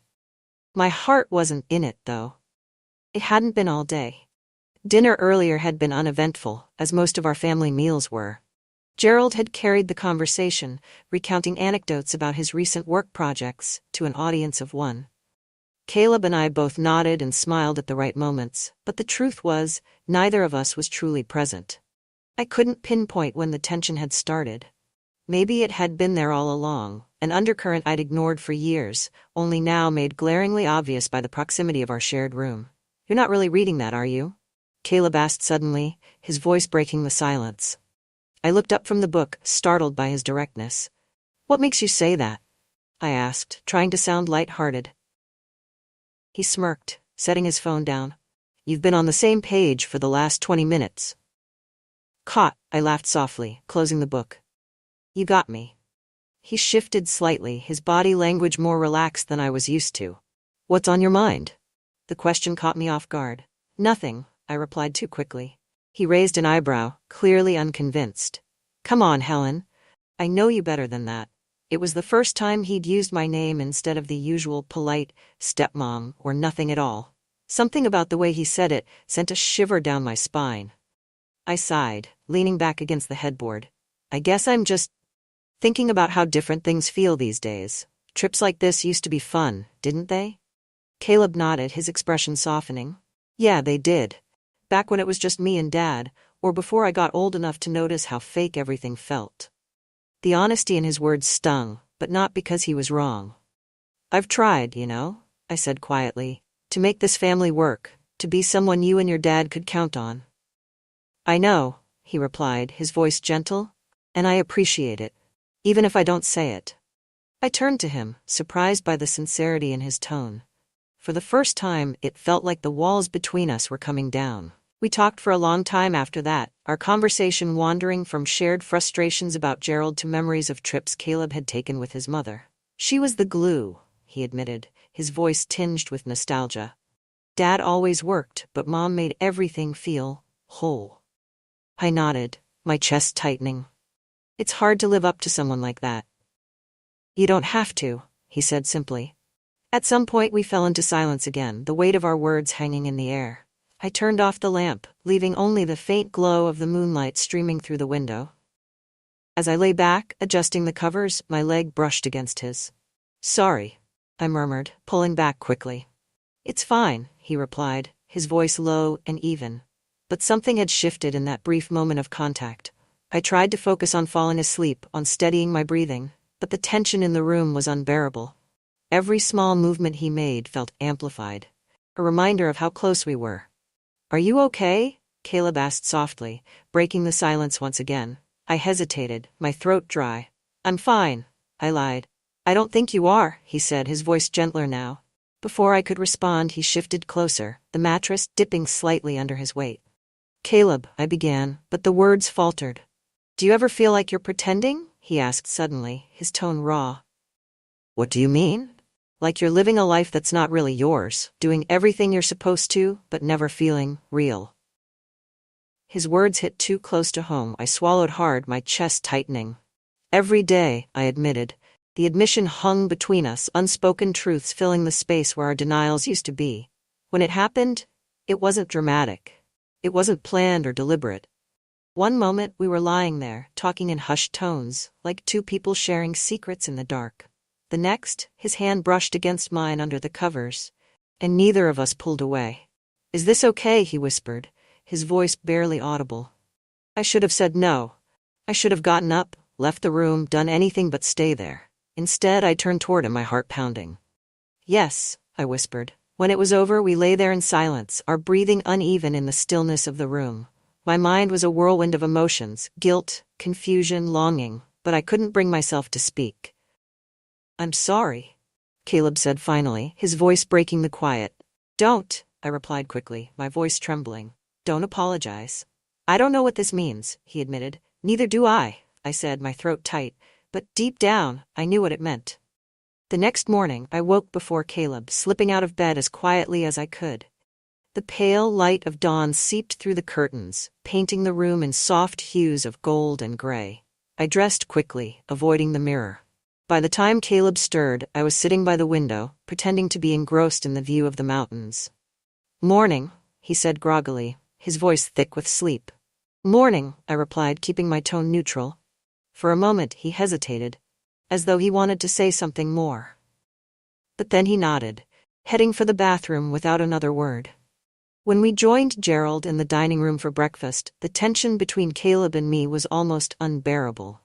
My heart wasn't in it, though. It hadn't been all day. Dinner earlier had been uneventful, as most of our family meals were. Gerald had carried the conversation, recounting anecdotes about his recent work projects, to an audience of 1. Caleb and I both nodded and smiled at the right moments, but the truth was, neither of us was truly present. I couldn't pinpoint when the tension had started. Maybe it had been there all along, an undercurrent I'd ignored for years, only now made glaringly obvious by the proximity of our shared room. "You're not really reading that, are you?" Caleb asked suddenly, his voice breaking the silence. I looked up from the book, startled by his directness. "What makes you say that?" I asked, trying to sound light-hearted. He smirked, setting his phone down. "You've been on the same page for the last 20 minutes. "Caught," I laughed softly, closing the book. "You got me." He shifted slightly, his body language more relaxed than I was used to. "What's on your mind?" The question caught me off guard. "Nothing," I replied too quickly. He raised an eyebrow, clearly unconvinced. "Come on, Helen. I know you better than that." It was the first time he'd used my name instead of the usual polite stepmom or nothing at all. Something about the way he said it sent a shiver down my spine. I sighed, leaning back against the headboard. "I guess I'm just thinking about how different things feel these days. Trips like this used to be fun, didn't they?" Caleb nodded, his expression softening. "Yeah, they did. Back when it was just me and Dad, or before I got old enough to notice how fake everything felt." The honesty in his words stung, but not because he was wrong. "I've tried, I said quietly, "to make this family work, to be someone you and your dad could count on." "I know," he replied, his voice gentle, "and I appreciate it, even if I don't say it." I turned to him, surprised by the sincerity in his tone. For the first time, it felt like the walls between us were coming down. We talked for a long time after that, our conversation wandering from shared frustrations about Gerald to memories of trips Caleb had taken with his mother. "She was the glue," he admitted, his voice tinged with nostalgia. "Dad always worked, but Mom made everything feel whole." I nodded, my chest tightening. It's hard to live up to someone like that. You don't have to, he said simply. At some point we fell into silence again, the weight of our words hanging in the air. I turned off the lamp, leaving only the faint glow of the moonlight streaming through the window. As I lay back, adjusting the covers, my leg brushed against his. Sorry, I murmured, pulling back quickly. It's fine, he replied, his voice low and even. But something had shifted in that brief moment of contact. I tried to focus on falling asleep, on steadying my breathing, but the tension in the room was unbearable. Every small movement he made felt amplified, a reminder of how close we were. Are you okay? Caleb asked softly, breaking the silence once again. I hesitated, my throat dry. I'm fine, I lied. I don't think you are, he said, his voice gentler now. Before I could respond, he shifted closer, the mattress dipping slightly under his weight. Caleb, I began, but the words faltered. Do you ever feel like you're pretending? He asked suddenly, his tone raw. What do you mean? Like you're living a life that's not really yours, doing everything you're supposed to, but never feeling real. His words hit too close to home. I swallowed hard, my chest tightening. Every day, I admitted. The admission hung between us, unspoken truths filling the space where our denials used to be. When it happened, it wasn't dramatic. It wasn't planned or deliberate. One moment we were lying there, talking in hushed tones, like two people sharing secrets in the dark. The next, his hand brushed against mine under the covers, and neither of us pulled away. Is this okay? He whispered, his voice barely audible. I should have said no. I should have gotten up, left the room, done anything but stay there. Instead, I turned toward him, my heart pounding. Yes, I whispered. When it was over, we lay there in silence, our breathing uneven in the stillness of the room. My mind was a whirlwind of emotions, guilt, confusion, longing, but I couldn't bring myself to speak. I'm sorry, Caleb said finally, his voice breaking the quiet. Don't, I replied quickly, my voice trembling. Don't apologize. I don't know what this means, he admitted. Neither do I said, my throat tight, but deep down, I knew what it meant. The next morning, I woke before Caleb, slipping out of bed as quietly as I could. The pale light of dawn seeped through the curtains, painting the room in soft hues of gold and gray. I dressed quickly, avoiding the mirror. By the time Caleb stirred, I was sitting by the window, pretending to be engrossed in the view of the mountains. Morning, he said groggily, his voice thick with sleep. Morning, I replied, keeping my tone neutral. For a moment he hesitated, as though he wanted to say something more. But then he nodded, heading for the bathroom without another word. When we joined Gerald in the dining room for breakfast, the tension between Caleb and me was almost unbearable.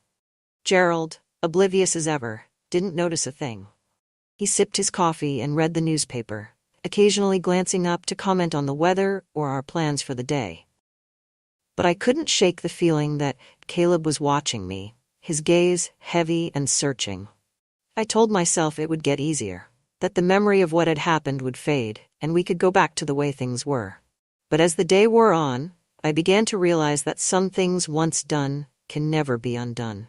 Gerald, oblivious as ever, didn't notice a thing. He sipped his coffee and read the newspaper, occasionally glancing up to comment on the weather or our plans for the day. But I couldn't shake the feeling that Caleb was watching me, his gaze heavy and searching. I told myself it would get easier, that the memory of what had happened would fade, and we could go back to the way things were. But as the day wore on, I began to realize that some things once done can never be undone.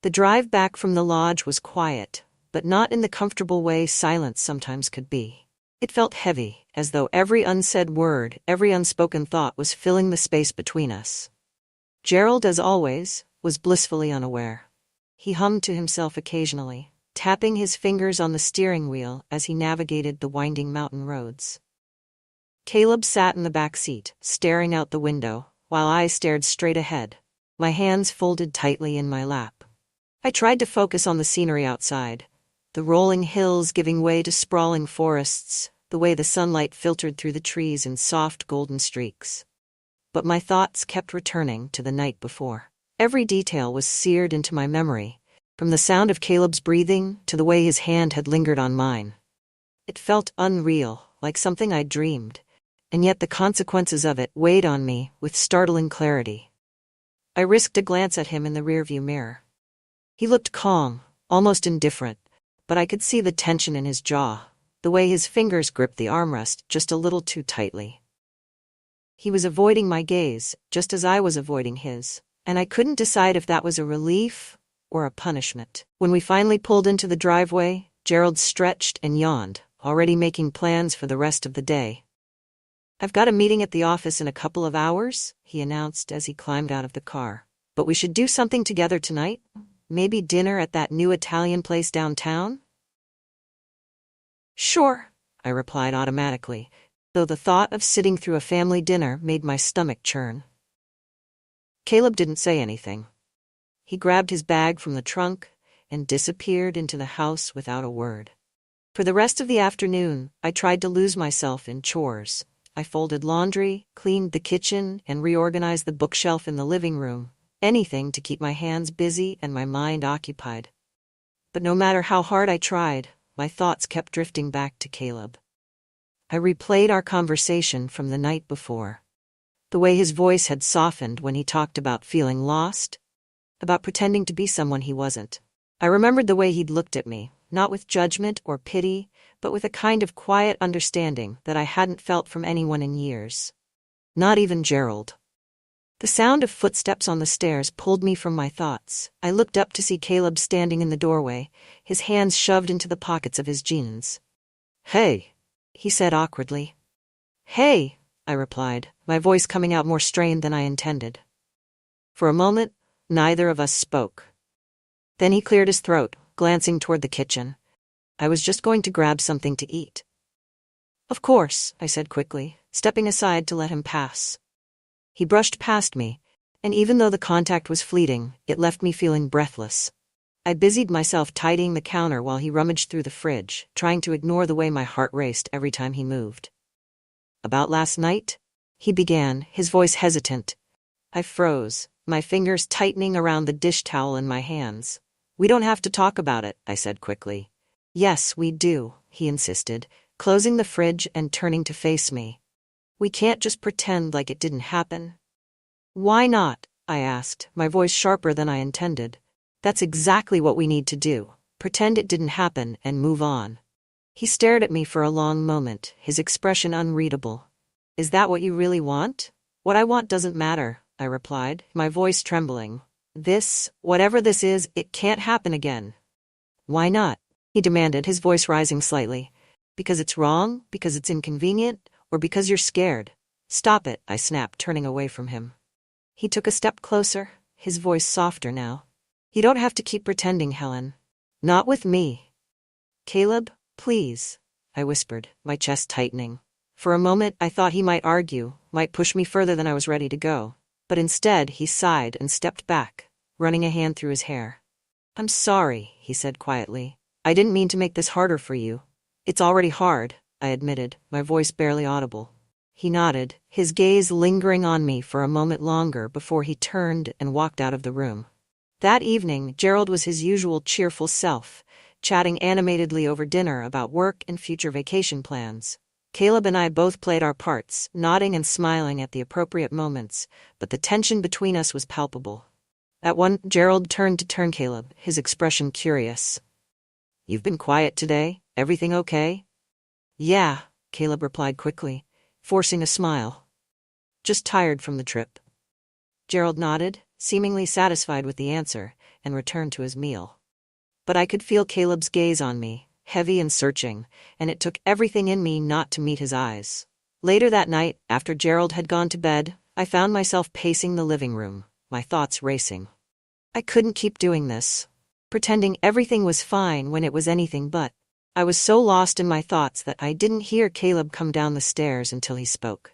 The drive back from the lodge was quiet, but not in the comfortable way silence sometimes could be. It felt heavy, as though every unsaid word, every unspoken thought was filling the space between us. Gerald, as always, was blissfully unaware. He hummed to himself occasionally, tapping his fingers on the steering wheel as he navigated the winding mountain roads. Caleb sat in the back seat, staring out the window, while I stared straight ahead, my hands folded tightly in my lap. I tried to focus on the scenery outside, the rolling hills giving way to sprawling forests, the way the sunlight filtered through the trees in soft golden streaks. But my thoughts kept returning to the night before. Every detail was seared into my memory, from the sound of Caleb's breathing to the way his hand had lingered on mine. It felt unreal, like something I'd dreamed, and yet the consequences of it weighed on me with startling clarity. I risked a glance at him in the rearview mirror. He looked calm, almost indifferent, but I could see the tension in his jaw, the way his fingers gripped the armrest just a little too tightly. He was avoiding my gaze, just as I was avoiding his, and I couldn't decide if that was a relief or a punishment. When we finally pulled into the driveway, Gerald stretched and yawned, already making plans for the rest of the day. I've got a meeting at the office in a couple of hours, he announced as he climbed out of the car. But we should do something together tonight? Maybe dinner at that new Italian place downtown? Sure, I replied automatically, though the thought of sitting through a family dinner made my stomach churn. Caleb didn't say anything. He grabbed his bag from the trunk and disappeared into the house without a word. For the rest of the afternoon, I tried to lose myself in chores. I folded laundry, cleaned the kitchen, and reorganized the bookshelf in the living room. Anything to keep my hands busy and my mind occupied. But no matter how hard I tried, my thoughts kept drifting back to Caleb. I replayed our conversation from the night before. The way his voice had softened when he talked about feeling lost, about pretending to be someone he wasn't. I remembered the way he'd looked at me, not with judgment or pity, but with a kind of quiet understanding that I hadn't felt from anyone in years. Not even Gerald. The sound of footsteps on the stairs pulled me from my thoughts. I looked up to see Caleb standing in the doorway, his hands shoved into the pockets of his jeans. "Hey," he said awkwardly. "Hey," I replied, my voice coming out more strained than I intended. For a moment, neither of us spoke. Then he cleared his throat, glancing toward the kitchen. "I was just going to grab something to eat." "Of course," I said quickly, stepping aside to let him pass. He brushed past me, and even though the contact was fleeting, it left me feeling breathless. I busied myself tidying the counter while he rummaged through the fridge, trying to ignore the way my heart raced every time he moved. "About last night?" he began, his voice hesitant. I froze, my fingers tightening around the dish towel in my hands. "We don't have to talk about it," I said quickly. "Yes, we do," he insisted, closing the fridge and turning to face me. "We can't just pretend like it didn't happen." "Why not?" I asked, my voice sharper than I intended. "That's exactly what we need to do. Pretend it didn't happen and move on." He stared at me for a long moment, his expression unreadable. "Is that what you really want?" "What I want doesn't matter," I replied, my voice trembling. Whatever this is, it can't happen again." "Why not?" he demanded, his voice rising slightly. "Because it's wrong? Because it's inconvenient? Or because you're scared?" "Stop it," I snapped, turning away from him. He took a step closer, his voice softer now. "You don't have to keep pretending, Helen. Not with me." "Caleb, please," I whispered, my chest tightening. For a moment, I thought he might argue, might push me further than I was ready to go. But instead, he sighed and stepped back, running a hand through his hair. "I'm sorry," he said quietly. "I didn't mean to make this harder for you." "It's already hard," I admitted, my voice barely audible. He nodded, his gaze lingering on me for a moment longer before he turned and walked out of the room. That evening, Gerald was his usual cheerful self, chatting animatedly over dinner about work and future vacation plans. Caleb and I both played our parts, nodding and smiling at the appropriate moments, but the tension between us was palpable. At one, Gerald turned to Caleb, his expression curious. "You've been quiet today. Everything okay?" "Yeah," Caleb replied quickly, forcing a smile. "Just tired from the trip." Gerald nodded, seemingly satisfied with the answer, and returned to his meal. But I could feel Caleb's gaze on me, heavy and searching, and it took everything in me not to meet his eyes. Later that night, after Gerald had gone to bed, I found myself pacing the living room, my thoughts racing. I couldn't keep doing this, pretending everything was fine when it was anything but. I was so lost in my thoughts that I didn't hear Caleb come down the stairs until he spoke.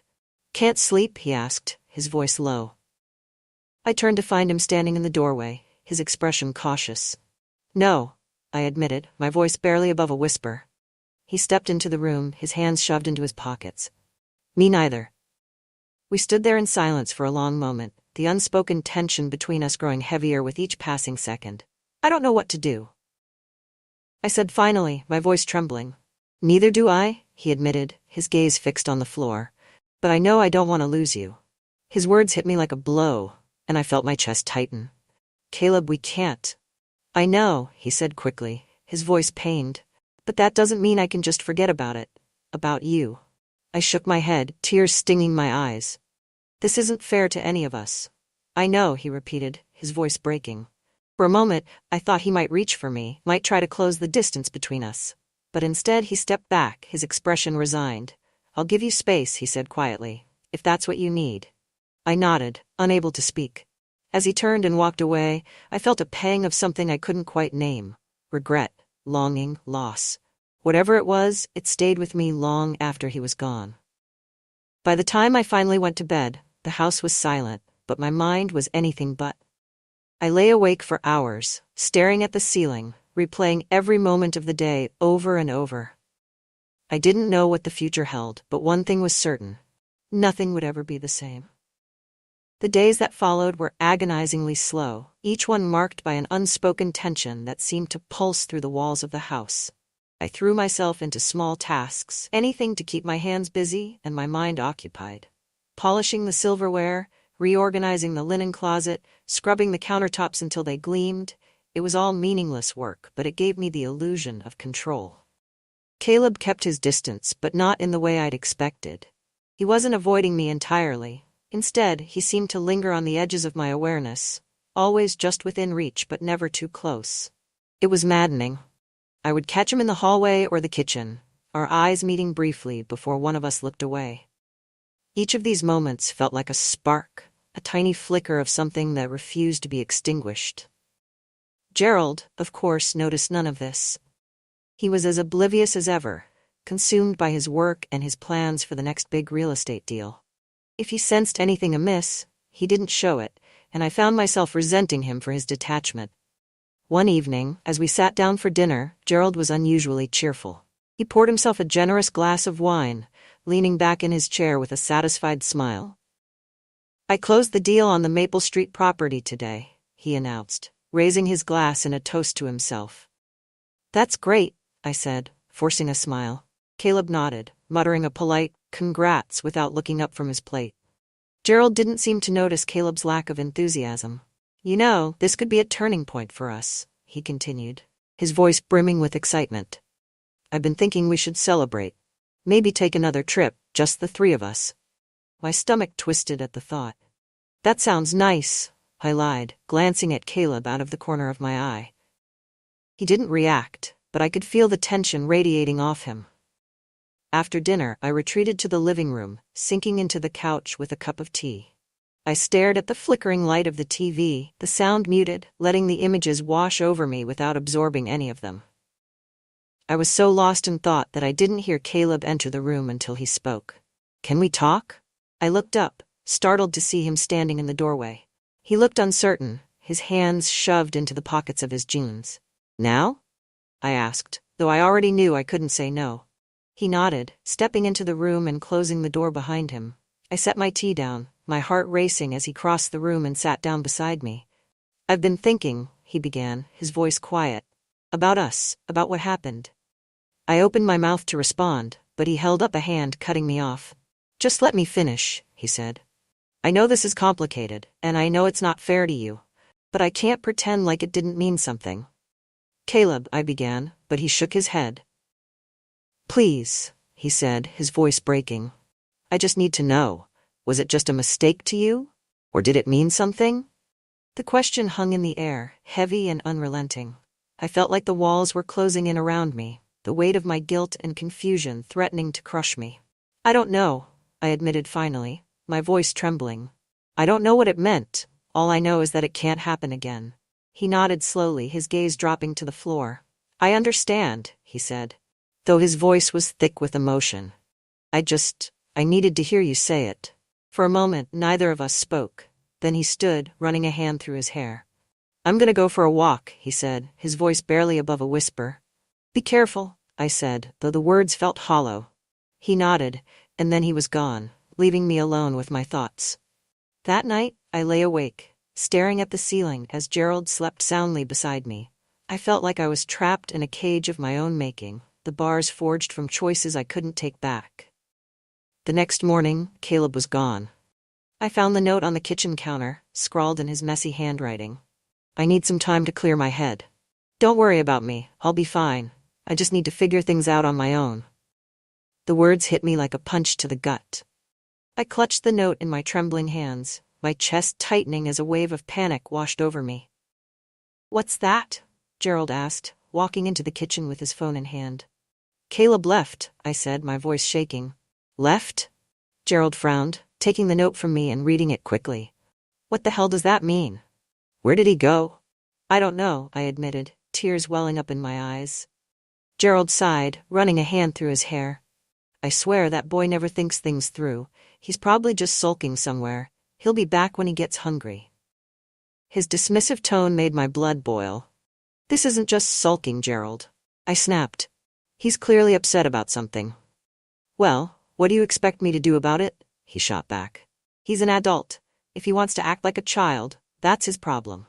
"Can't sleep?" he asked, his voice low. I turned to find him standing in the doorway, his expression cautious. "No," I admitted, my voice barely above a whisper. He stepped into the room, his hands shoved into his pockets. "Me neither." We stood there in silence for a long moment, the unspoken tension between us growing heavier with each passing second. "I don't know what to do," I said finally, my voice trembling. "Neither do I," he admitted, his gaze fixed on the floor. "But I know I don't want to lose you." His words hit me like a blow, and I felt my chest tighten. "Caleb, we can't." "I know," he said quickly, his voice pained. "But that doesn't mean I can just forget about it. About you." I shook my head, tears stinging my eyes. "This isn't fair to any of us." "I know," he repeated, his voice breaking. For a moment, I thought he might reach for me, might try to close the distance between us. But instead he stepped back, his expression resigned. "I'll give you space," he said quietly, "if that's what you need." I nodded, unable to speak. As he turned and walked away, I felt a pang of something I couldn't quite name. Regret, longing, loss. Whatever it was, it stayed with me long after he was gone. By the time I finally went to bed, the house was silent, but my mind was anything but. I lay awake for hours, staring at the ceiling, replaying every moment of the day over and over. I didn't know what the future held, but one thing was certain. Nothing would ever be the same. The days that followed were agonizingly slow, each one marked by an unspoken tension that seemed to pulse through the walls of the house. I threw myself into small tasks, anything to keep my hands busy and my mind occupied. Polishing the silverware, reorganizing the linen closet, scrubbing the countertops until they gleamed. It was all meaningless work, but it gave me the illusion of control. Caleb kept his distance, but not in the way I'd expected. He wasn't avoiding me entirely. Instead, he seemed to linger on the edges of my awareness, always just within reach but never too close. It was maddening. I would catch him in the hallway or the kitchen, our eyes meeting briefly before one of us looked away. Each of these moments felt like a spark, a tiny flicker of something that refused to be extinguished. Gerald, of course, noticed none of this. He was as oblivious as ever, consumed by his work and his plans for the next big real estate deal. If he sensed anything amiss, he didn't show it, and I found myself resenting him for his detachment. One evening, as we sat down for dinner, Gerald was unusually cheerful. He poured himself a generous glass of wine, leaning back in his chair with a satisfied smile. "I closed the deal on the Maple Street property today," he announced, raising his glass in a toast to himself. "That's great," I said, forcing a smile. Caleb nodded, muttering a polite, "Congrats," without looking up from his plate. Gerald didn't seem to notice Caleb's lack of enthusiasm. "You know, this could be a turning point for us," he continued, his voice brimming with excitement. "I've been thinking we should celebrate. Maybe take another trip, just the three of us." My stomach twisted at the thought. "That sounds nice," I lied, glancing at Caleb out of the corner of my eye. He didn't react, but I could feel the tension radiating off him. After dinner, I retreated to the living room, sinking into the couch with a cup of tea. I stared at the flickering light of the TV, the sound muted, letting the images wash over me without absorbing any of them. I was so lost in thought that I didn't hear Caleb enter the room until he spoke. "Can we talk?" I looked up, startled to see him standing in the doorway. He looked uncertain, his hands shoved into the pockets of his jeans. "Now?" I asked, though I already knew I couldn't say no. He nodded, stepping into the room and closing the door behind him. I set my tea down, my heart racing as he crossed the room and sat down beside me. "I've been thinking," he began, his voice quiet, "about us, about what happened." I opened my mouth to respond, but he held up a hand, cutting me off. "Just let me finish," he said. "I know this is complicated, and I know it's not fair to you, but I can't pretend like it didn't mean something." "Caleb," I began, but he shook his head. "Please," he said, his voice breaking. "I just need to know. Was it just a mistake to you? Or did it mean something?" The question hung in the air, heavy and unrelenting. I felt like the walls were closing in around me, the weight of my guilt and confusion threatening to crush me. "I don't know," I admitted finally, my voice trembling. "I don't know what it meant. All I know is that it can't happen again." He nodded slowly, his gaze dropping to the floor. "I understand," he said, though his voice was thick with emotion. I needed to hear you say it." For a moment, neither of us spoke. Then he stood, running a hand through his hair. "I'm gonna go for a walk," he said, his voice barely above a whisper. "Be careful," I said, though the words felt hollow. He nodded, and then he was gone, leaving me alone with my thoughts. That night, I lay awake, staring at the ceiling as Gerald slept soundly beside me. I felt like I was trapped in a cage of my own making, the bars forged from choices I couldn't take back. The next morning, Caleb was gone. I found the note on the kitchen counter, scrawled in his messy handwriting. "I need some time to clear my head. Don't worry about me, I'll be fine. I just need to figure things out on my own." The words hit me like a punch to the gut. I clutched the note in my trembling hands, my chest tightening as a wave of panic washed over me. "What's that?" Gerald asked, walking into the kitchen with his phone in hand. "Caleb left," I said, my voice shaking. "Left?" Gerald frowned, taking the note from me and reading it quickly. What the hell does that mean? Where did he go? I don't know, I admitted, tears welling up in my eyes. Gerald sighed, running a hand through his hair. I swear that boy never thinks things through. He's probably just sulking somewhere. He'll be back when he gets hungry. His dismissive tone made my blood boil. This isn't just sulking, Gerald, I snapped. He's clearly upset about something. Well, what do you expect me to do about it? He shot back. He's an adult. If he wants to act like a child, that's his problem.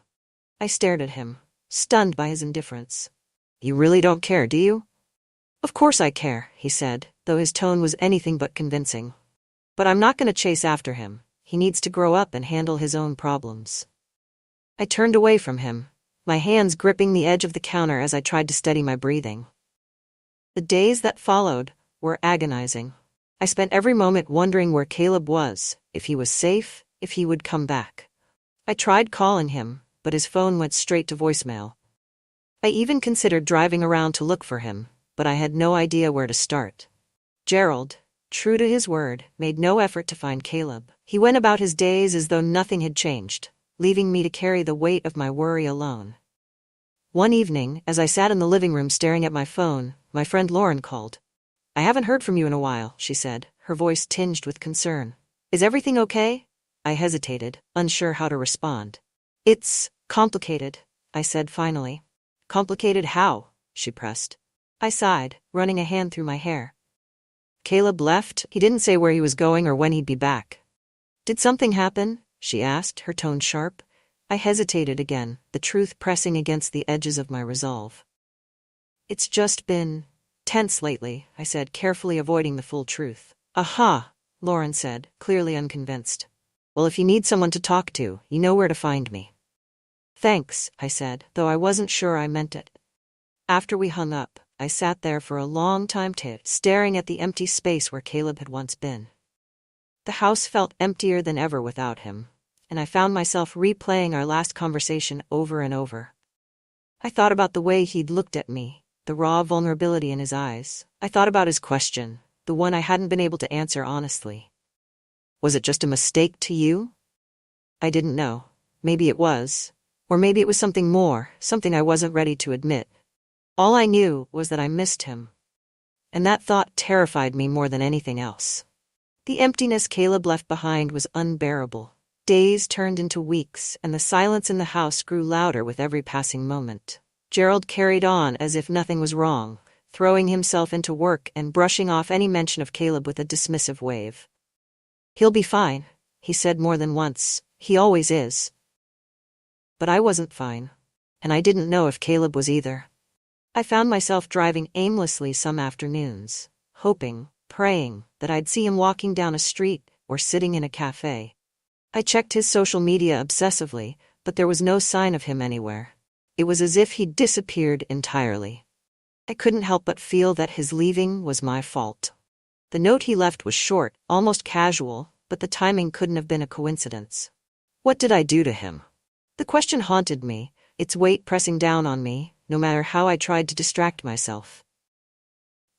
I stared at him, stunned by his indifference. You really don't care, do you? Of course I care, he said, though his tone was anything but convincing. But I'm not going to chase after him. He needs to grow up and handle his own problems. I turned away from him, my hands gripping the edge of the counter as I tried to steady my breathing. The days that followed were agonizing. I spent every moment wondering where Caleb was, if he was safe, if he would come back. I tried calling him, but his phone went straight to voicemail. I even considered driving around to look for him, but I had no idea where to start. Gerald, true to his word, made no effort to find Caleb. He went about his days as though nothing had changed, leaving me to carry the weight of my worry alone. One evening, as I sat in the living room staring at my phone, my friend Lauren called. I haven't heard from you in a while, she said, her voice tinged with concern. Is everything okay? I hesitated, unsure how to respond. It's complicated, I said finally. Complicated how? She pressed. I sighed, running a hand through my hair. Caleb left. He didn't say where he was going or when he'd be back. Did something happen? She asked, her tone sharp. I hesitated again, the truth pressing against the edges of my resolve. It's just been tense lately, I said, carefully avoiding the full truth. Aha, Lauren said, clearly unconvinced. Well, if you need someone to talk to, you know where to find me. Thanks, I said, though I wasn't sure I meant it. After we hung up, I sat there for a long time staring at the empty space where Caleb had once been. The house felt emptier than ever without him, and I found myself replaying our last conversation over and over. I thought about the way he'd looked at me, the raw vulnerability in his eyes. I thought about his question, the one I hadn't been able to answer honestly. Was it just a mistake to you? I didn't know. Maybe it was. Or maybe it was something more, something I wasn't ready to admit. All I knew was that I missed him. And that thought terrified me more than anything else. The emptiness Caleb left behind was unbearable. Days turned into weeks, and the silence in the house grew louder with every passing moment. Gerald carried on as if nothing was wrong, throwing himself into work and brushing off any mention of Caleb with a dismissive wave. He'll be fine, he said more than once. He always is. But I wasn't fine, and I didn't know if Caleb was either. I found myself driving aimlessly some afternoons, hoping, praying, that I'd see him walking down a street or sitting in a cafe. I checked his social media obsessively, but there was no sign of him anywhere. It was as if he'd disappeared entirely. I couldn't help but feel that his leaving was my fault. The note he left was short, almost casual, but the timing couldn't have been a coincidence. What did I do to him? The question haunted me, its weight pressing down on me, no matter how I tried to distract myself.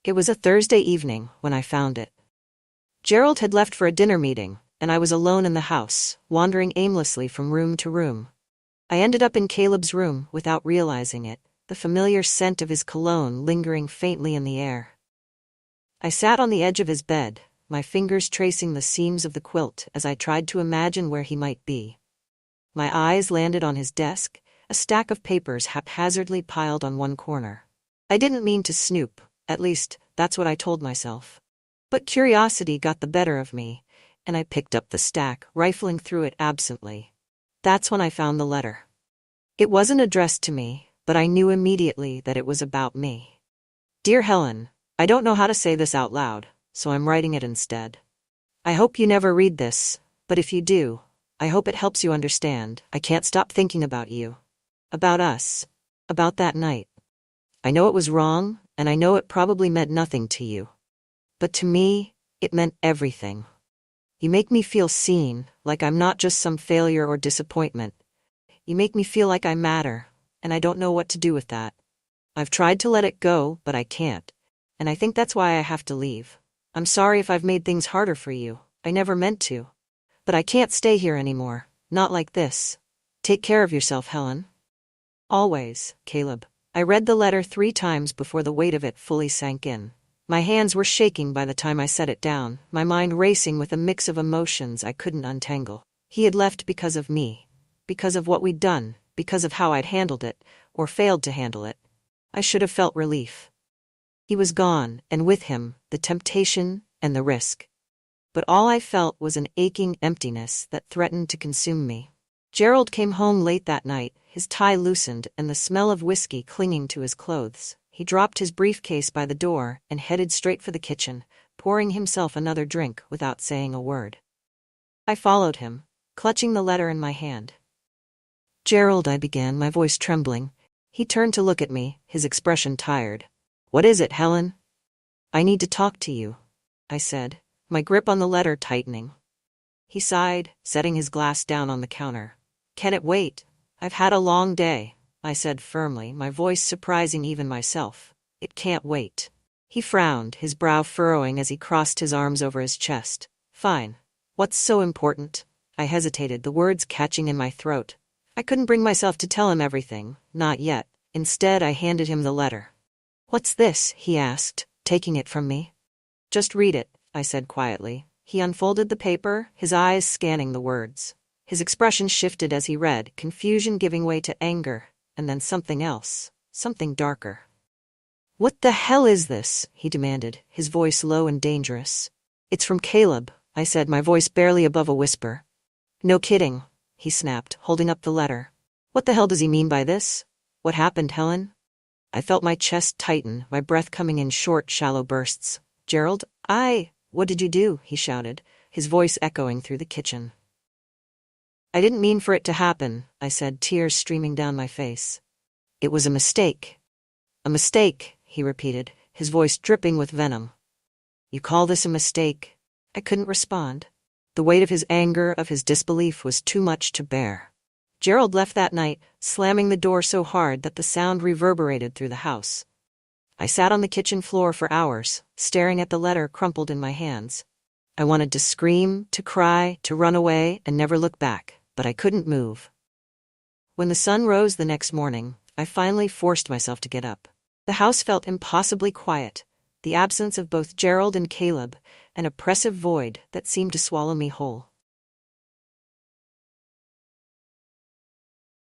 It was a Thursday evening when I found it. Gerald had left for a dinner meeting, and I was alone in the house, wandering aimlessly from room to room. I ended up in Caleb's room without realizing it, the familiar scent of his cologne lingering faintly in the air. I sat on the edge of his bed, my fingers tracing the seams of the quilt as I tried to imagine where he might be. My eyes landed on his desk, a stack of papers haphazardly piled on one corner. I didn't mean to snoop, at least, that's what I told myself. But curiosity got the better of me, and I picked up the stack, rifling through it absently. That's when I found the letter. It wasn't addressed to me, but I knew immediately that it was about me. Dear Helen, I don't know how to say this out loud, so I'm writing it instead. I hope you never read this, but if you do, I hope it helps you understand. I can't stop thinking about you. About us. About that night. I know it was wrong, and I know it probably meant nothing to you. But to me, it meant everything. You make me feel seen, like I'm not just some failure or disappointment. You make me feel like I matter, and I don't know what to do with that. I've tried to let it go, but I can't. And I think that's why I have to leave. I'm sorry if I've made things harder for you. I never meant to. But I can't stay here anymore. Not like this. Take care of yourself, Helen. Always, Caleb. I read the letter 3 times before the weight of it fully sank in. My hands were shaking by the time I set it down, my mind racing with a mix of emotions I couldn't untangle. He had left because of me. Because of what we'd done. Because of how I'd handled it, or failed to handle it. I should have felt relief. He was gone, and with him, the temptation and the risk. But all I felt was an aching emptiness that threatened to consume me. Gerald came home late that night, his tie loosened and the smell of whiskey clinging to his clothes. He dropped his briefcase by the door and headed straight for the kitchen, pouring himself another drink without saying a word. I followed him, clutching the letter in my hand. Gerald, I began, my voice trembling. He turned to look at me, his expression tired. What is it, Helen? I need to talk to you, I said, my grip on the letter tightening. He sighed, setting his glass down on the counter. Can it wait? I've had a long day, I said firmly, my voice surprising even myself. It can't wait. He frowned, his brow furrowing as he crossed his arms over his chest. Fine. What's so important? I hesitated, the words catching in my throat. I couldn't bring myself to tell him everything, not yet. Instead, I handed him the letter. What's this? He asked, taking it from me. Just read it, I said quietly. He unfolded the paper, his eyes scanning the words. His expression shifted as he read, confusion giving way to anger, and then something else, something darker. What the hell is this? He demanded, his voice low and dangerous. It's from Caleb, I said, my voice barely above a whisper. No kidding, he snapped, holding up the letter. What the hell does he mean by this? What happened, Helen? I felt my chest tighten, my breath coming in short, shallow bursts. Gerald, what did you do? He shouted, his voice echoing through the kitchen. I didn't mean for it to happen, I said, tears streaming down my face. It was a mistake. A mistake, he repeated, his voice dripping with venom. You call this a mistake? I couldn't respond. The weight of his anger, of his disbelief, was too much to bear. Gerald left that night, slamming the door so hard that the sound reverberated through the house. I sat on the kitchen floor for hours, staring at the letter crumpled in my hands. I wanted to scream, to cry, to run away, and never look back, but I couldn't move. When the sun rose the next morning, I finally forced myself to get up. The house felt impossibly quiet, the absence of both Gerald and Caleb, an oppressive void that seemed to swallow me whole.